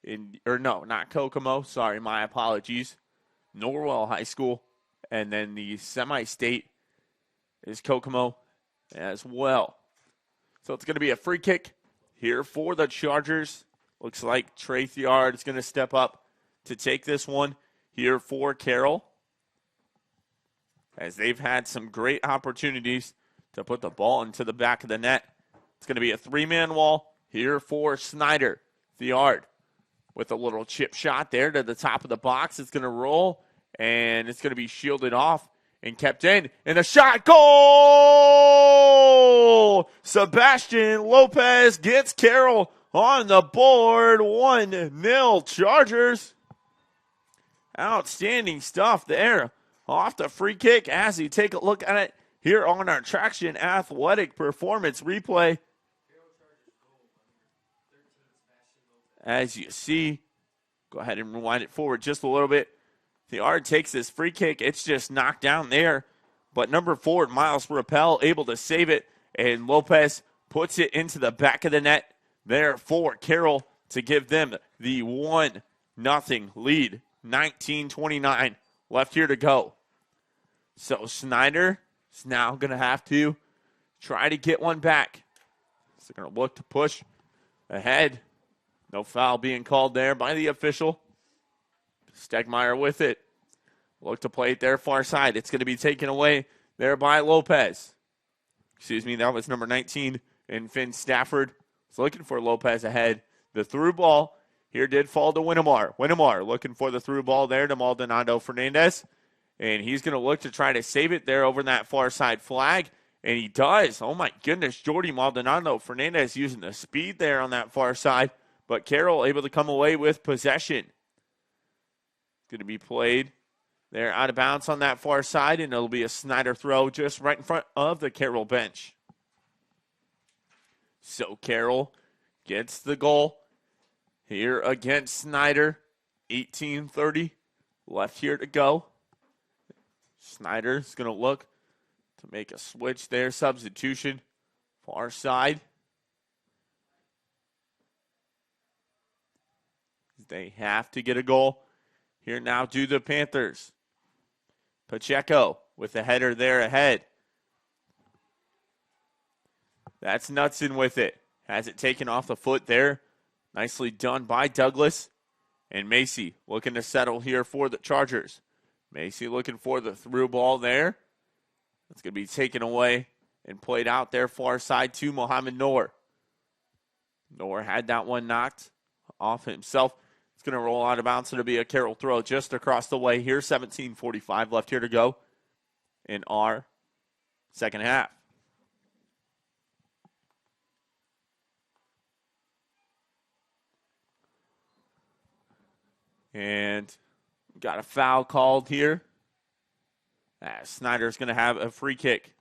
no, not Kokomo. Sorry, my apologies. Norwell High School. And then the semi-state is Kokomo as well. So it's going to be a free kick here for the Chargers. Looks like Trey Thiard is going to step up to take this one here for Carroll, as they've had some great opportunities to put the ball into the back of the net. It's going to be a three-man wall here for Snyder. Thiard with a little chip shot there to the top of the box. It's going to roll, and it's going to be shielded off and kept in. And a shot, goal! Sebastian Lopez gets Carroll on the board. 1-0 Chargers. Outstanding stuff there off the free kick as you take a look at it here on our Traction Athletic Performance replay. As you see, go ahead and rewind it forward just a little bit. Thiard takes this free kick. It's just knocked down there. But number 4, Miles Rappel, able to save it. And Lopez puts it into the back of the net there for Carroll to give them the 1-0 lead. 19:29 left here to go. So Snyder is now going to have to try to get one back. So they're going to look to push ahead. No foul being called there by the official. Stegmeyer with it. Look to play it there far side. It's going to be taken away there by Lopez. Excuse me, that was number 19 and Finn Stafford. Was looking for Lopez ahead. The through ball here did fall to Winnemar. Winnemar looking for the through ball there to Maldonado Fernandez. And he's going to look to try to save it there over that far side flag. And he does. Oh my goodness, Jordy Maldonado Fernandez using the speed there on that far side. But Carroll able to come away with possession. Going to be played there out of bounds on that far side, and it'll be a Snyder throw just right in front of the Carroll bench. So Carroll gets the goal here against Snyder. 18:30 left here to go. Snyder's going to look to make a switch there. Substitution, far side. They have to get a goal. Here now do the Panthers. Pacheco with the header there ahead. That's Knutson with it. Has it taken off the foot there. Nicely done by Douglas. And Macy looking to settle here for the Chargers. Macy looking for the through ball there. It's going to be taken away and played out there far side to Mohamed Noor. Noor had that one knocked off himself. It's going to roll out of bounds. It'll be a Carroll throw just across the way here. 17:45 left here to go in our second half. And got a foul called here. Snyder's going to have a free kick.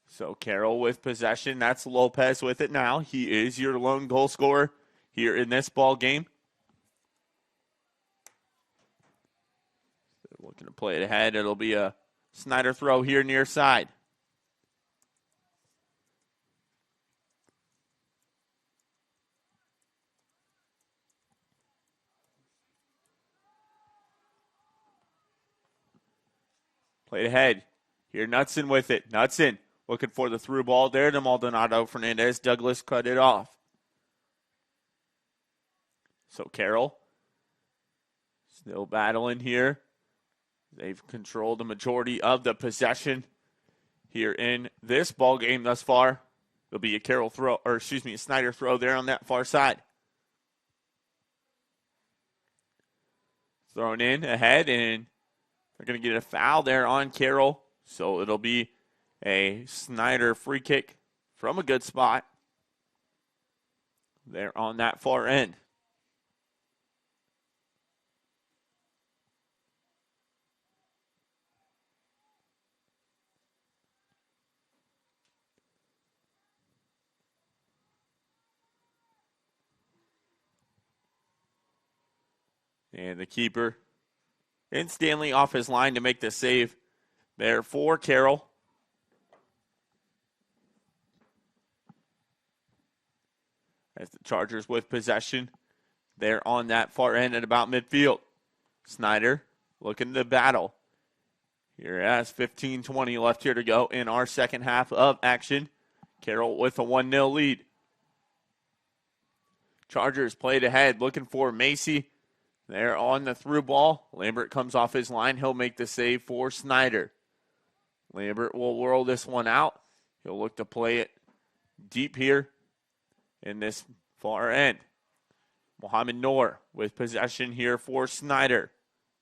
So Carroll with possession. That's Lopez with it now. He is your lone goal scorer here in this ball game. They're looking to play it ahead. It'll be a Snyder throw here near side. Play it ahead. Here Knutson with it. Knutson looking for the through ball there to Maldonado Fernandez. Douglas cut it off. So Carroll still battling here. They've controlled the majority of the possession here in this ball game thus far. There'll be a Carroll throw, or excuse me, a Snyder throw there on that far side. Thrown in ahead, and they're going to get a foul there on Carroll. So it'll be a Snyder free kick from a good spot there on that far end. And the keeper and Stanley off his line to make the save there for Carroll. As the Chargers with possession. They're on that far end at about midfield. Snyder looking to battle. Here as 15-20 left here to go in our second half of action. Carroll with a 1-0 lead. Chargers played ahead, looking for Macy. They're on the through ball. Lambert comes off his line. He'll make the save for Snyder. Lambert will whirl this one out. He'll look to play it deep here in this far end. Mohamed Noor with possession here for Snyder.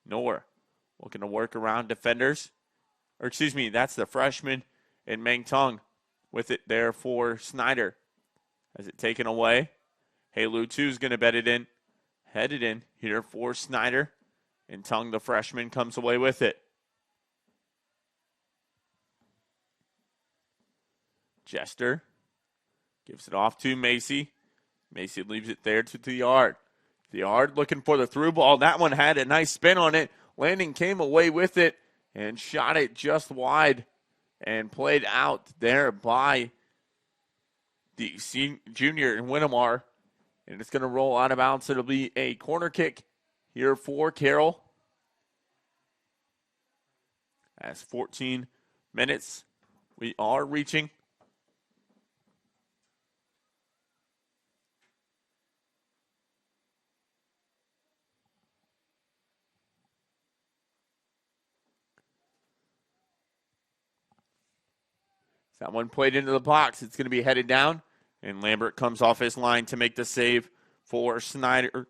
Noor looking to work around defenders. Or excuse me, that's the freshman. And Meng Tung with it there for Snyder. Has it taken away. Halu 2 is going to bet it in. Headed in here for Snyder. And Tung, the freshman, comes away with it. Jester gives it off to Macy. Macy leaves it there to Thiard. Thiard looking for the through ball. That one had a nice spin on it. Landing came away with it and shot it just wide and played out there by the junior in Winnemar. And it's going to roll out of bounds. It'll be a corner kick here for Carroll. As 14 minutes we are reaching. That one played into the box. It's going to be headed down. And Lambert comes off his line to make the save for Snyder.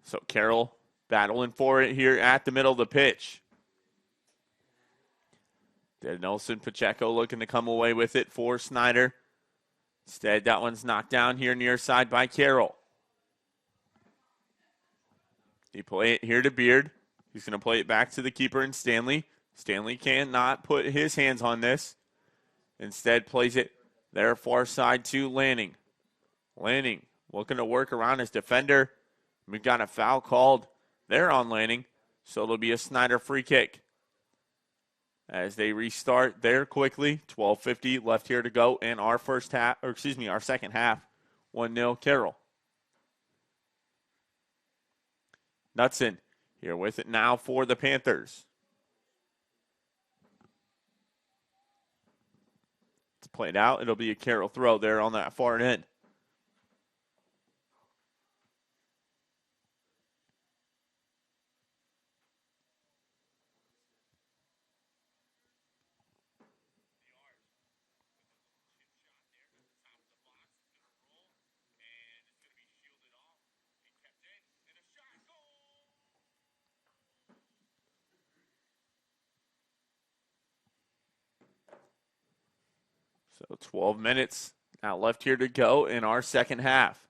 So Carroll battling for it here at the middle of the pitch. Nelson Pacheco looking to come away with it for Snyder. Instead, that one's knocked down here near side by Carroll. He play it here to Beard. He's going to play it back to the keeper and Stanley. Stanley cannot put his hands on this. Instead, plays it there far side to Lanning. Lanning looking to work around his defender. We've got a foul called there on Lanning, so it'll be a Snyder free kick. As they restart there quickly, 12:50 left here to go in our our second half. 1-0 Carroll. Knutson here with it now for the Panthers. It's played out. It'll be a Carroll throw there on that far end. So 12 minutes now left here to go in our second half.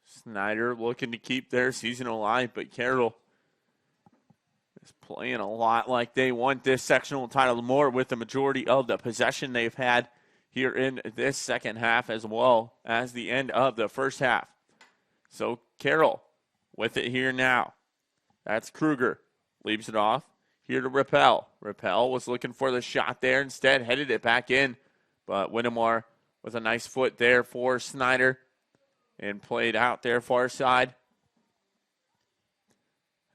Snyder looking to keep their season alive, but Carroll is playing a lot like they want this sectional title more with the majority of the possession they've had here in this second half as well as the end of the first half. So Carroll with it here now. That's Kruger. Leaves it off. Here to Rappel. Rappel was looking for the shot there. Instead, headed it back in. But Winnemar with a nice foot there for Snyder. And played out there far side.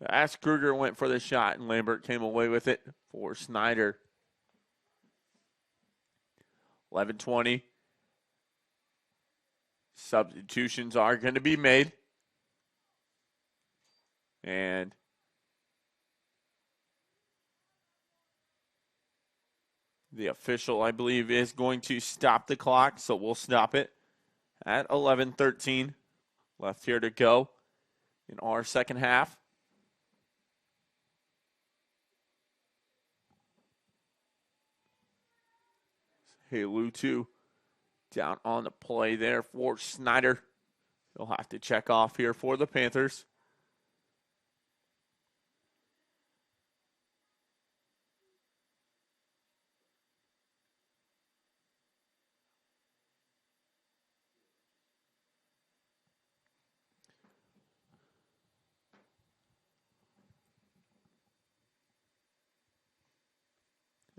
As Kruger went for the shot, and Lambert came away with it for Snyder. 11:20. Substitutions are going to be made. And the official, I believe, is going to stop the clock, so we'll stop it at 11:13 left here to go in our second half. Halu 2 down on the play there for Snyder. He'll have to check off here for the Panthers.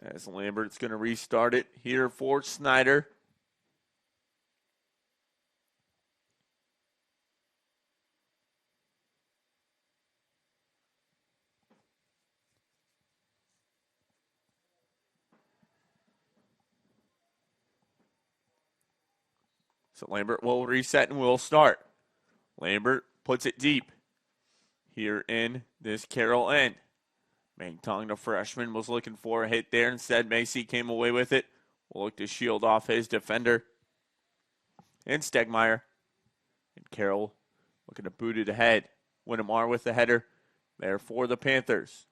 As Lambert's going to restart it here for Snyder. So Lambert will reset and will start. Lambert puts it deep here in this Carroll end. Mangtong, the freshman, was looking for a hit there. Instead, Macy came away with it. Will look to shield off his defender. And Stegmeyer. And Carroll looking to boot it ahead. Winnemar with the header there for the Panthers.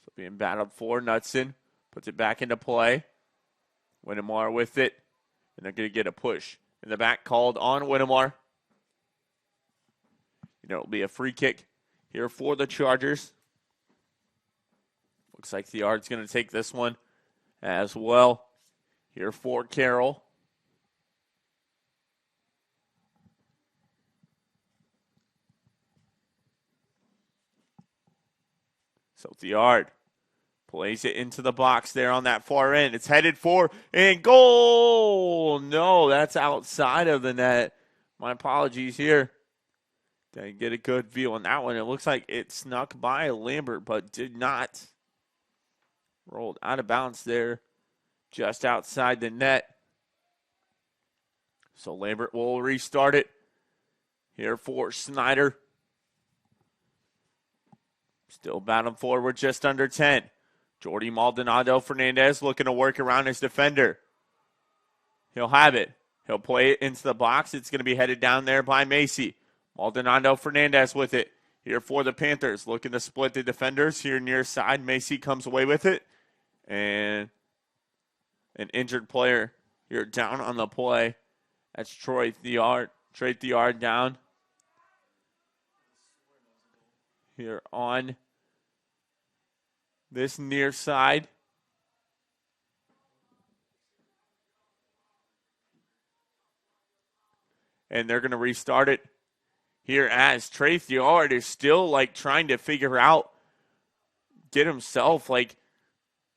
So being battled for, Knutson puts it back into play. Winnemar with it. And they're going to get a push in the back called on Winnemar. It'll be a free kick here for the Chargers. Looks like Theard's going to take this one as well here for Carroll. So Theard plays it into the box there on that far end. It's headed for and goal. No, that's outside of the net. My apologies here. Didn't get a good view on that one. It looks like it snuck by Lambert, but did not. Rolled out of bounds there, just outside the net. So Lambert will restart it here for Snyder. Still battling forward, just under 10. Jordy Maldonado Fernandez looking to work around his defender. He'll have it. He'll play it into the box. It's going to be headed down there by Macy. Maldonado Fernandez with it here for the Panthers. Looking to split the defenders here near side. Macy comes away with it. And an injured player here down on the play. That's Troy Theard. Trey Theard down here on this near side. And they're going to restart it here as Trey Theard is still trying to figure out, get himself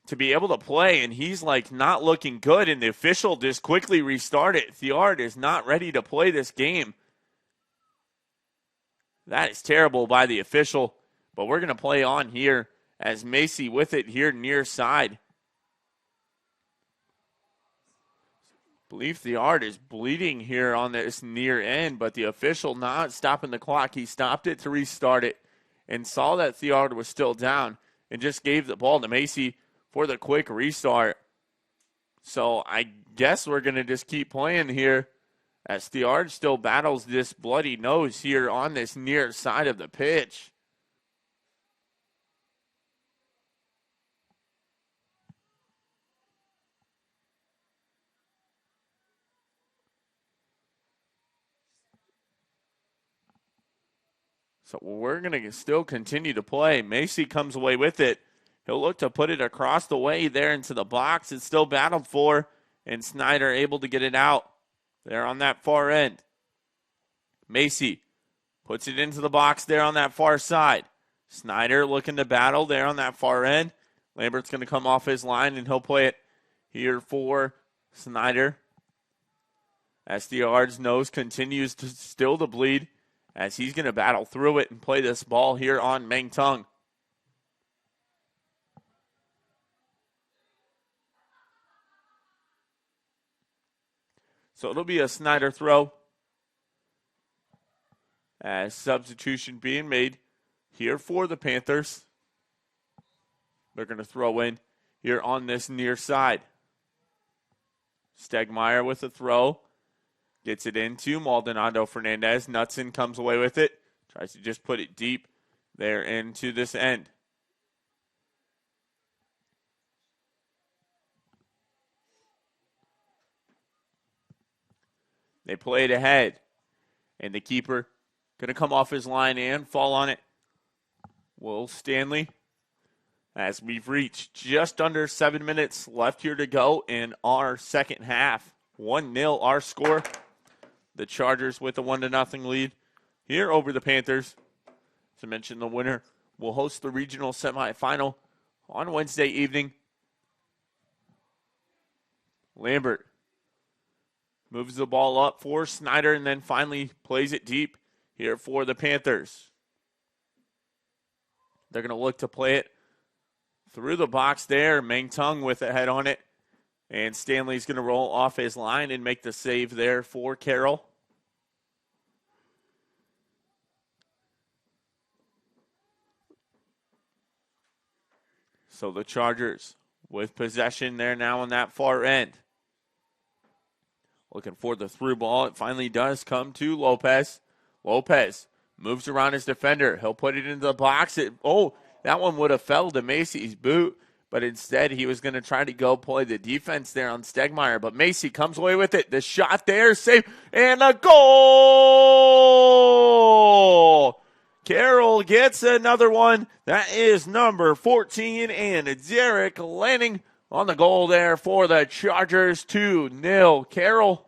to be able to play, and he's not looking good, and the official just quickly restarted. Theard is not ready to play this game. That is terrible by the official, but we're going to play on here as Macy with it here near side. Believe Theard is bleeding here on this near end, but the official not stopping the clock. He stopped it to restart it and saw that Theard was still down and just gave the ball to Macy for the quick restart. So I guess we're going to just keep playing here as Theard still battles this bloody nose here on this near side of the pitch. So we're going to still continue to play. Macy comes away with it. He'll look to put it across the way there into the box. It's still battled for, and Snyder able to get it out there on that far end. Macy puts it into the box there on that far side. Snyder looking to battle there on that far end. Lambert's going to come off his line, and he'll play it here for Snyder. As Theard's nose continues to still to bleed, as he's going to battle through it and play this ball here on Mangtong. So it'll be a Snyder throw as substitution being made here for the Panthers. They're going to throw in here on this near side. Stegmeyer with the throw. Gets it into Maldonado Fernandez. Knutson comes away with it. Tries to just put it deep there into this end. They play it ahead. And the keeper going to come off his line and fall on it. Will Stanley. As we've reached just under 7 minutes left here to go in our second half. 1-0 our score. The Chargers with a 1-0 lead here over the Panthers. To mention, the winner will host the regional semifinal on Wednesday evening. Lambert moves the ball up for Snyder and then finally plays it deep here for the Panthers. They're going to look to play it through the box there. Meng Tung with a head on it. And Stanley's going to roll off his line and make the save there for Carroll. So the Chargers with possession there now on that far end. Looking for the through ball. It finally does come to Lopez. Lopez moves around his defender. He'll put it into the box. That one would have fell to Macy's boot, but instead he was going to try to go play the defense there on Stegmeyer. But Macy comes away with it. The shot there, save, and a goal! Carroll gets another one. That is number 14, and Derek Lanning on the goal there for the Chargers. 2-0 Carroll.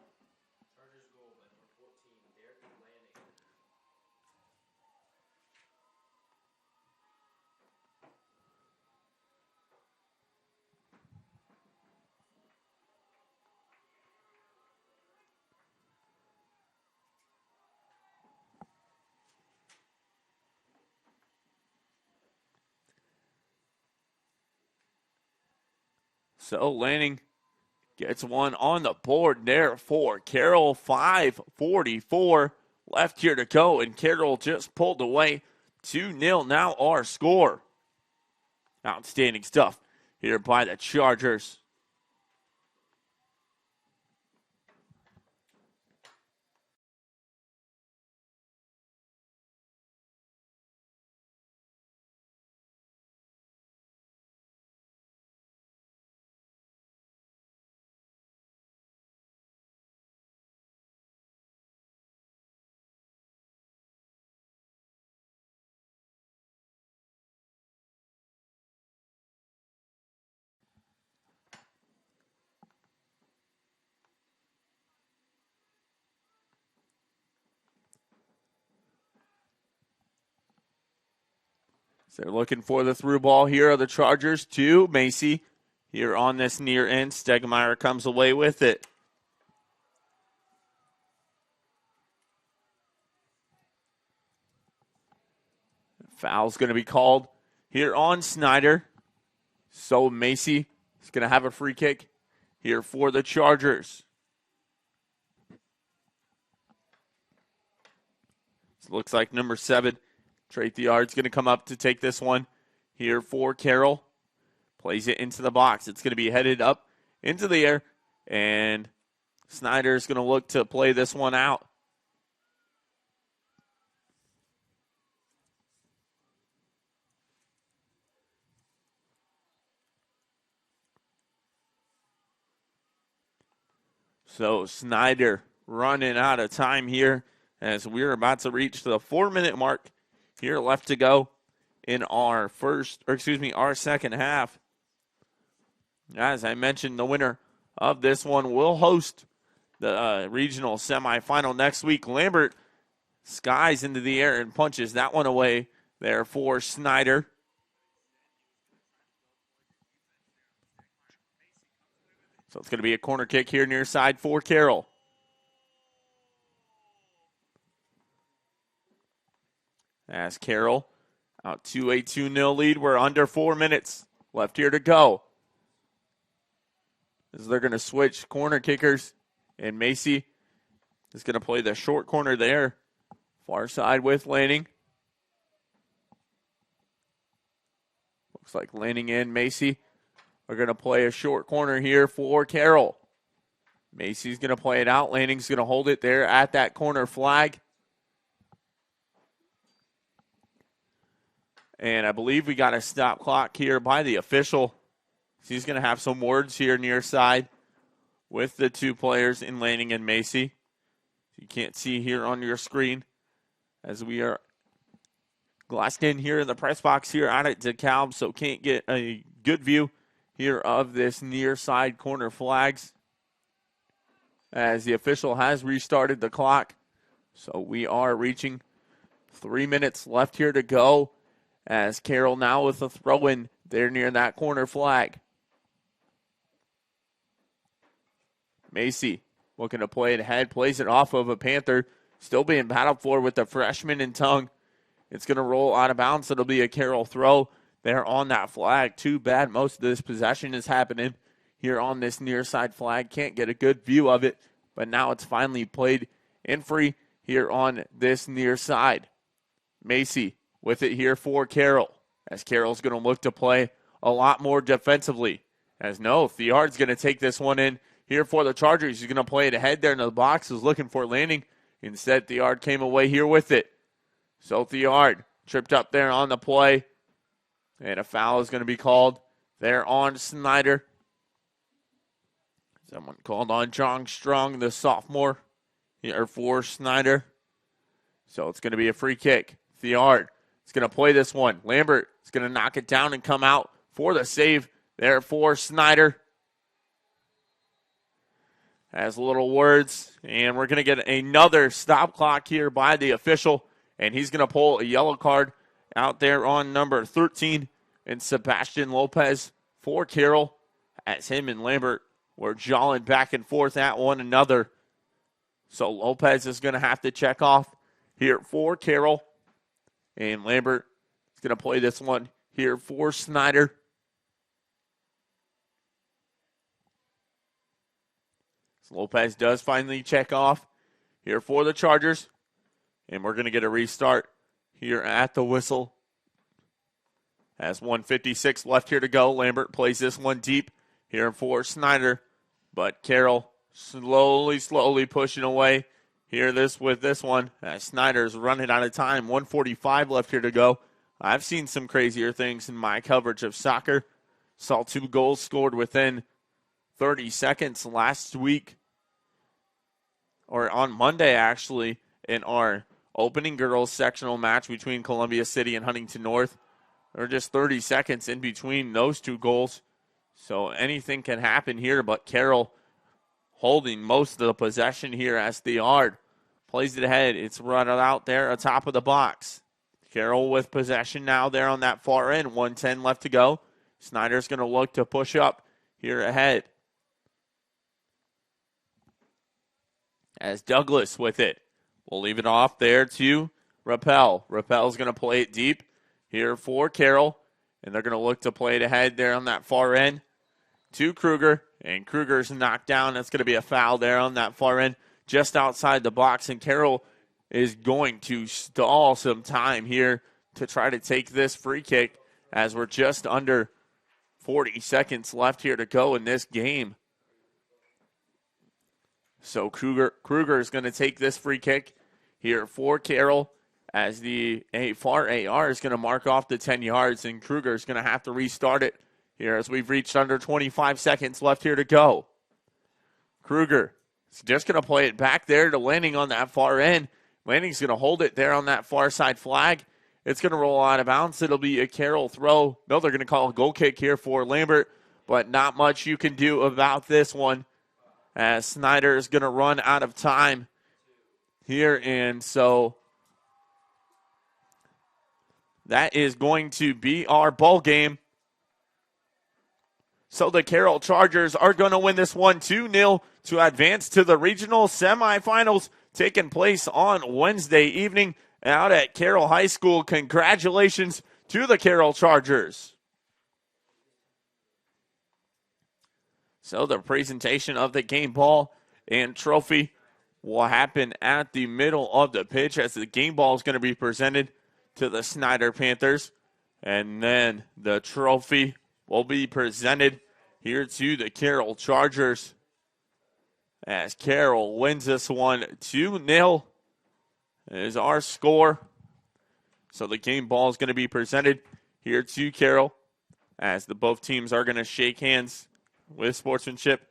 So Lanning gets one on the board there for Carroll. 5:44 left here to go, and Carroll just pulled away. 2-0 now our score. Outstanding stuff here by the Chargers. They're looking for the through ball here. Are the Chargers to Macy here on this near end. Stegmeyer comes away with it. Foul's going to be called here on Snyder. So Macy is going to have a free kick here for the Chargers. So it looks like number 7. Trey Theard's going to come up to take this one here for Carroll. Plays it into the box. It's going to be headed up into the air, and Snyder's going to look to play this one out. So Snyder running out of time here as we're about to reach the 4-minute mark. Here left to go in our second half. As I mentioned, the winner of this one will host the regional semifinal next week. Lambert skies into the air and punches that one away there for Snyder. So it's going to be a corner kick here near side for Carroll. As Carroll out to a 2-0 lead. We're under 4 minutes left here to go. As they're going to switch corner kickers. And Macy is going to play the short corner there. Far side with Lanning. Looks like Lanning and Macy are going to play a short corner here for Carroll. Macy's going to play it out. Lanning's going to hold it there at that corner flag. And I believe we got a stop clock here by the official. He's going to have some words here near side with the two players in Lanning and Macy. You can't see here on your screen as we are glassed in here in the press box here out at DeKalb, so can't get a good view here of this near side corner flags as the official has restarted the clock. So we are reaching 3 minutes left here to go. As Carroll now with a throw-in there near that corner flag. Macy looking to play it ahead, plays it off of a Panther, still being battled for with the freshman in Tongue. It's going to roll out of bounds. It'll be a Carroll throw there on that flag. Too bad most of this possession is happening here on this near side flag. Can't get a good view of it, but now it's finally played in free here on this near side. Macy with it here for Carroll, as Carroll's going to look to play a lot more defensively. As no, Theard's going to take this one in here for the Chargers. He's going to play it ahead there in the box. Was looking for landing. Instead, Theard came away here with it. So Theard tripped up there on the play. And a foul is going to be called there on Snyder. Someone called on John Strong, the sophomore, here for Snyder. So it's going to be a free kick. Theard is going to play this one. Lambert is going to knock it down and come out for the save there for Snyder. Has little words, and we're going to get another stop clock here by the official, and he's going to pull a yellow card out there on number 13, and Sebastian Lopez for Carroll, as him and Lambert were jawing back and forth at one another. So Lopez is going to have to check off here for Carroll, and Lambert is going to play this one here for Snyder. Lopez does finally check off here for the Chargers. And we're going to get a restart here at the whistle. As 1:56 left here to go. Lambert plays this one deep here for Snyder. But Carroll slowly pushing away here with this one. As Snyder's running out of time. 1:45 left here to go. I've seen some crazier things in my coverage of soccer. Saw 2 goals scored within 30 seconds last week, or on Monday actually, in our opening girls sectional match between Columbia City and Huntington North. There were just 30 seconds in between those 2 goals. So anything can happen here, but Carroll holding most of the possession here as Theard plays it ahead. It's run out there atop of the box. Carroll with possession now there on that far end. 1:10 left to go. Snyder's going to look to push up here ahead. As Douglas with it. We'll leave it off there to Rappel. Rappel's going to play it deep here for Carroll. And they're going to look to play it ahead there on that far end to Kruger. And Kruger's knocked down. That's going to be a foul there on that far end just outside the box. And Carroll is going to stall some time here to try to take this free kick as we're just under 40 seconds left here to go in this game. So Kruger is going to take this free kick here for Carroll as the far AR is going to mark off the 10 yards, and Kruger is going to have to restart it here as we've reached under 25 seconds left here to go. Kruger is just going to play it back there to Lanning on that far end. Lanning's going to hold it there on that far side flag. It's going to roll out of bounds. It'll be a Carroll throw. No, they're going to call a goal kick here for Lambert, but not much you can do about this one, as Snyder is going to run out of time here. And so that is going to be our ball game. So the Carroll Chargers are going to win this one 2-0 to advance to the regional semifinals taking place on Wednesday evening out at Carroll High School. Congratulations to the Carroll Chargers. So the presentation of the game ball and trophy will happen at the middle of the pitch as the game ball is going to be presented to the Snyder Panthers. And then the trophy will be presented here to the Carroll Chargers as Carroll wins this one 2-0 is our score. So the game ball is going to be presented here to Carroll as both teams are going to shake hands with sportsmanship.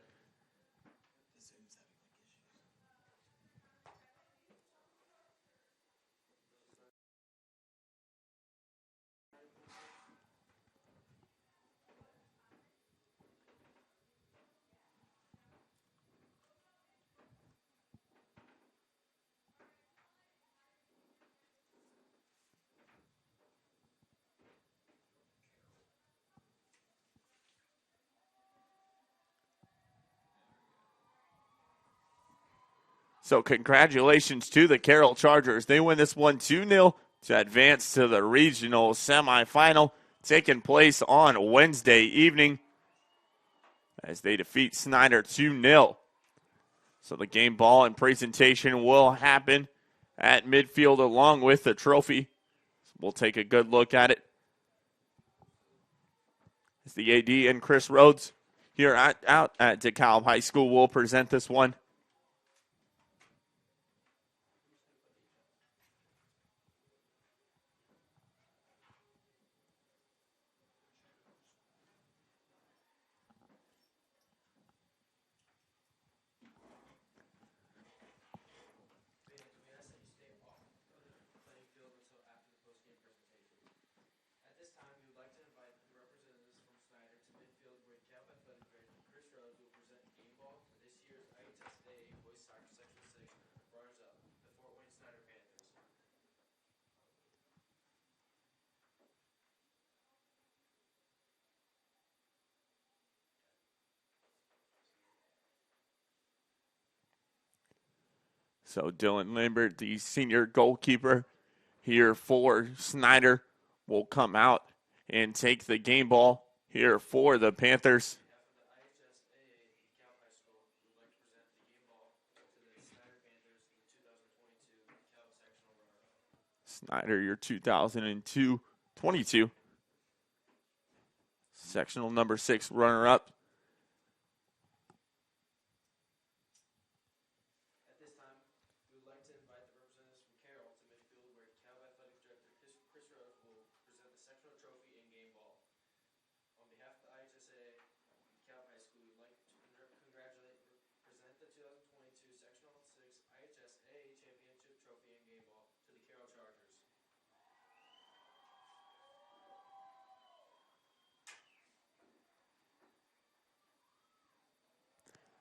So congratulations to the Carroll Chargers. They win this one 2-0 to advance to the regional semifinal, taking place on Wednesday evening as they defeat Snyder 2-0. So the game ball and presentation will happen at midfield along with the trophy. So we'll take a good look at it. As the AD and Chris Rhodes here out at DeKalb High School will present this one. So Dylan Lambert, the senior goalkeeper here for Snyder, will come out and take the game ball here for the Panthers. Snyder, your 2022 sectional number 6 runner-up.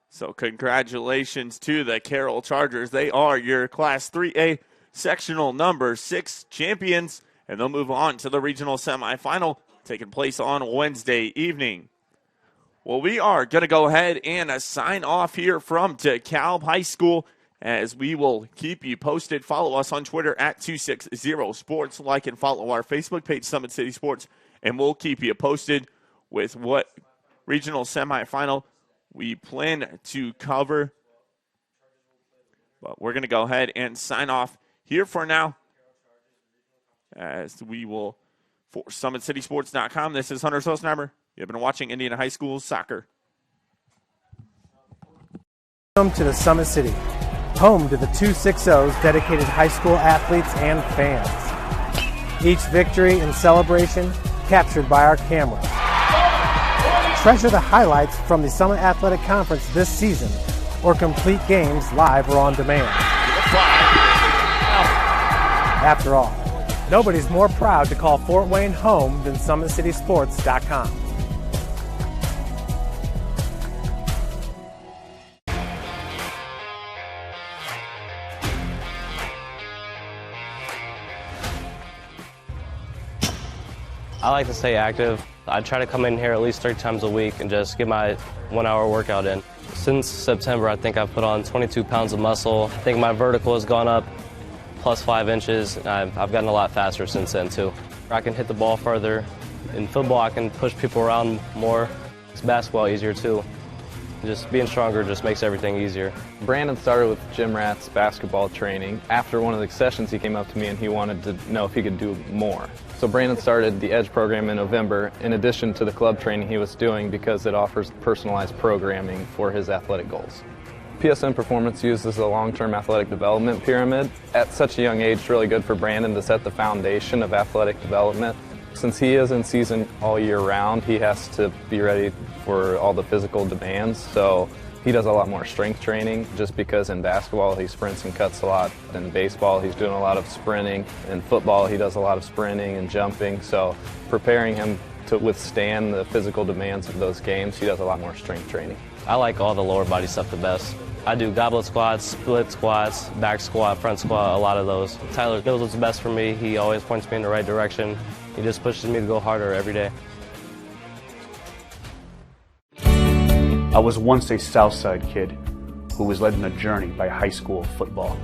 So congratulations to the Carroll Chargers. They are your Class 3A sectional number 6 champions, and they'll move on to the regional semifinal taking place on Wednesday evening. Well, we are going to go ahead and sign off here from DeKalb High School, as we will keep you posted. Follow us on Twitter at 260sports. Like and follow our Facebook page, Summit City Sports, and we'll keep you posted with what regional semifinal we plan to cover. But we're going to go ahead and sign off here for now, as we will, for SummitCitySports.com. This is Hunter Sosneimer. You've been watching Indiana High School Soccer. Welcome to the Summit City, home to the 260's dedicated high school athletes and fans. Each victory and celebration captured by our cameras. Treasure the highlights from the Summit Athletic Conference this season, or complete games live or on demand. After all, nobody's more proud to call Fort Wayne home than SummitCitySports.com. I like to stay active. I try to come in here at least 3 times a week and just get my 1-hour workout in. Since September, I think I've put on 22 pounds of muscle. I think my vertical has gone up plus 5 inches. I've gotten a lot faster since then too. I can hit the ball further. In football, I can push people around more. It's basketball easier too. Just being stronger just makes everything easier. Brandon started with Jim Rath's basketball training. After one of the sessions, he came up to me and he wanted to know if he could do more. So Brandon started the EDGE program in November, in addition to the club training he was doing, because it offers personalized programming for his athletic goals. PSN Performance uses the long-term athletic development pyramid. At such a young age, it's really good for Brandon to set the foundation of athletic development. Since he is in season all year round, he has to be ready for all the physical demands. So he does a lot more strength training, just because in basketball he sprints and cuts a lot. In baseball he's doing a lot of sprinting. In football he does a lot of sprinting and jumping. So preparing him to withstand the physical demands of those games, he does a lot more strength training. I like all the lower body stuff the best. I do goblet squats, split squats, back squat, front squat, a lot of those. Tyler knows what's best for me. He always points me in the right direction. He just pushes me to go harder every day. I was once a Southside kid who was led on a journey by high school football.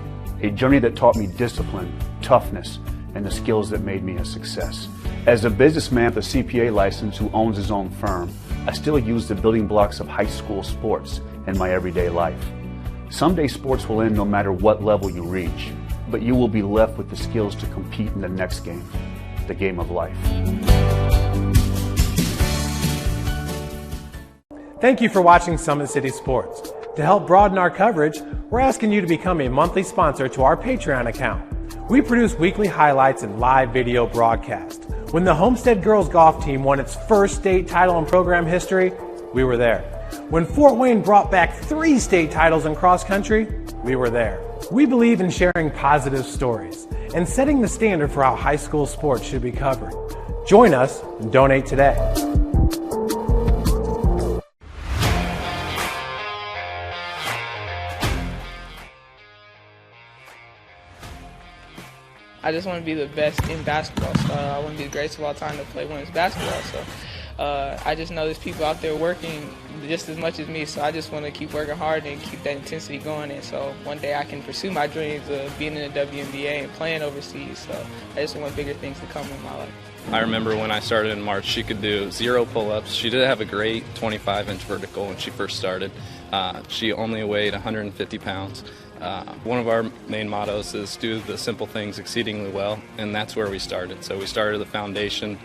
A journey that taught me discipline, toughness, and the skills that made me a success. As a businessman with a CPA license who owns his own firm, I still use the building blocks of high school sports in my everyday life. Someday sports will end no matter what level you reach, but you will be left with the skills to compete in the next game, the game of life. Thank you for watching Summit City Sports. To help broaden our coverage, we're asking you to become a monthly sponsor to our Patreon account. We produce weekly highlights and live video broadcasts. When the Homestead Girls Golf Team won its first state title in program history, we were there. When Fort Wayne brought back 3 state titles in cross country, we were there. We believe in sharing positive stories and setting the standard for how high school sports should be covered. Join us and donate today. I just want to be the best in basketball. So I want to be the greatest of all time to play women's basketball. So I just know there's people out there working just as much as me. So I just want to keep working hard and keep that intensity going. And so one day I can pursue my dreams of being in the WNBA and playing overseas. So I just want bigger things to come in my life. I remember when I started in March, she could do 0 pull-ups. She did have a great 25-inch vertical when she first started. She only weighed 150 pounds. One of our main mottos is do the simple things exceedingly well, and that's where we started. So we started the foundation,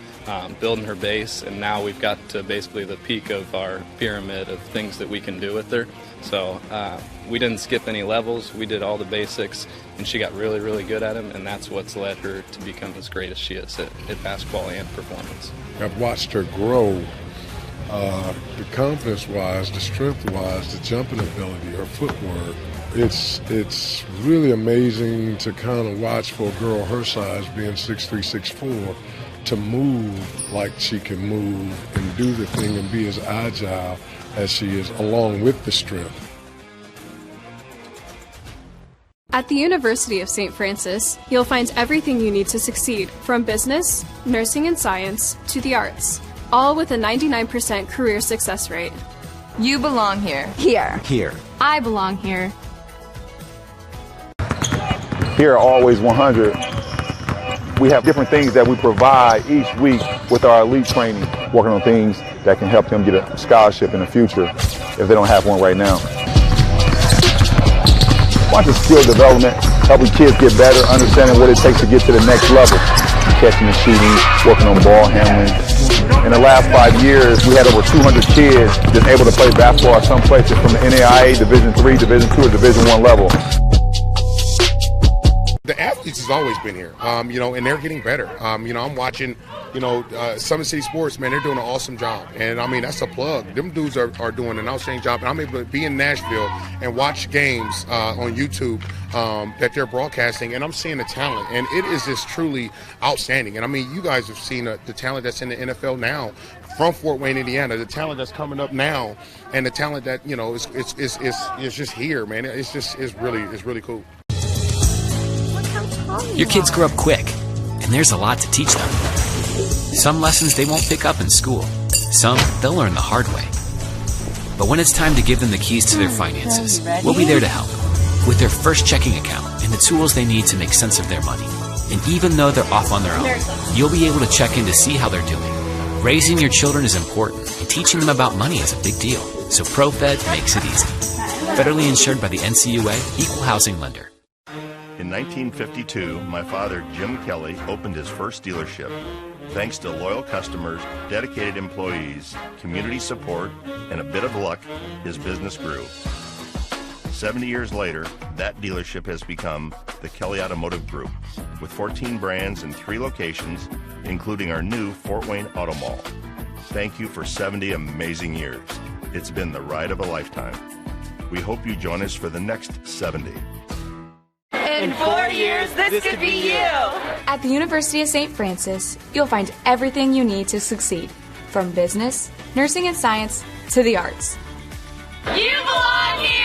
building her base, and now we've got to basically the peak of our pyramid of things that we can do with her. So we didn't skip any levels. We did all the basics, and she got really, really good at them, and that's what's led her to become as great as she is at basketball and performance. I've watched her grow, the confidence-wise, the strength-wise, the jumping ability, her footwork. It's really amazing to kind of watch for a girl her size, being 6'3", 6'4", to move like she can move and do the thing and be as agile as she is, along with the strength. At the University of St. Francis, you'll find everything you need to succeed, from business, nursing and science, to the arts, all with a 99% career success rate. You belong here. Here. Here. I belong here. Here are Always 100. We have different things that we provide each week with our elite training, working on things that can help them get a scholarship in the future if they don't have one right now. Watching skill development, helping kids get better, understanding what it takes to get to the next level. Catching and shooting, working on ball handling. In the last 5 years, we had over 200 kids just able to play basketball at some places from the NAIA Division III, Division II, or Division I level. The athletes has always been here, and they're getting better. I'm watching, Summit City Sports, man, they're doing an awesome job. And, that's a plug. Them dudes are doing an outstanding job. And I'm able to be in Nashville and watch games on YouTube that they're broadcasting, and I'm seeing the talent. And it is just truly outstanding. And, you guys have seen the talent that's in the NFL now from Fort Wayne, Indiana, the talent that's coming up now, and the talent that, is just here, man. It's really cool. Your kids grow up quick, and there's a lot to teach them. Some lessons they won't pick up in school. Some they'll learn the hard way. But when it's time to give them the keys to their finances, we'll be there to help. With their first checking account and the tools they need to make sense of their money. And even though they're off on their own, you'll be able to check in to see how they're doing. Raising your children is important, and teaching them about money is a big deal. So ProFed makes it easy. Federally insured by the NCUA, Equal Housing Lender. In 1952, my father, Jim Kelly, opened his first dealership. Thanks to loyal customers, dedicated employees, community support, and a bit of luck, his business grew. 70 years later, that dealership has become the Kelly Automotive Group, with 14 brands in 3 locations, including our new Fort Wayne Auto Mall. Thank you for 70 amazing years. It's been the ride of a lifetime. We hope you join us for the next 70. In 4 years, this could be you. At the University of St. Francis, you'll find everything you need to succeed, from business, nursing and science, to the arts. You belong here.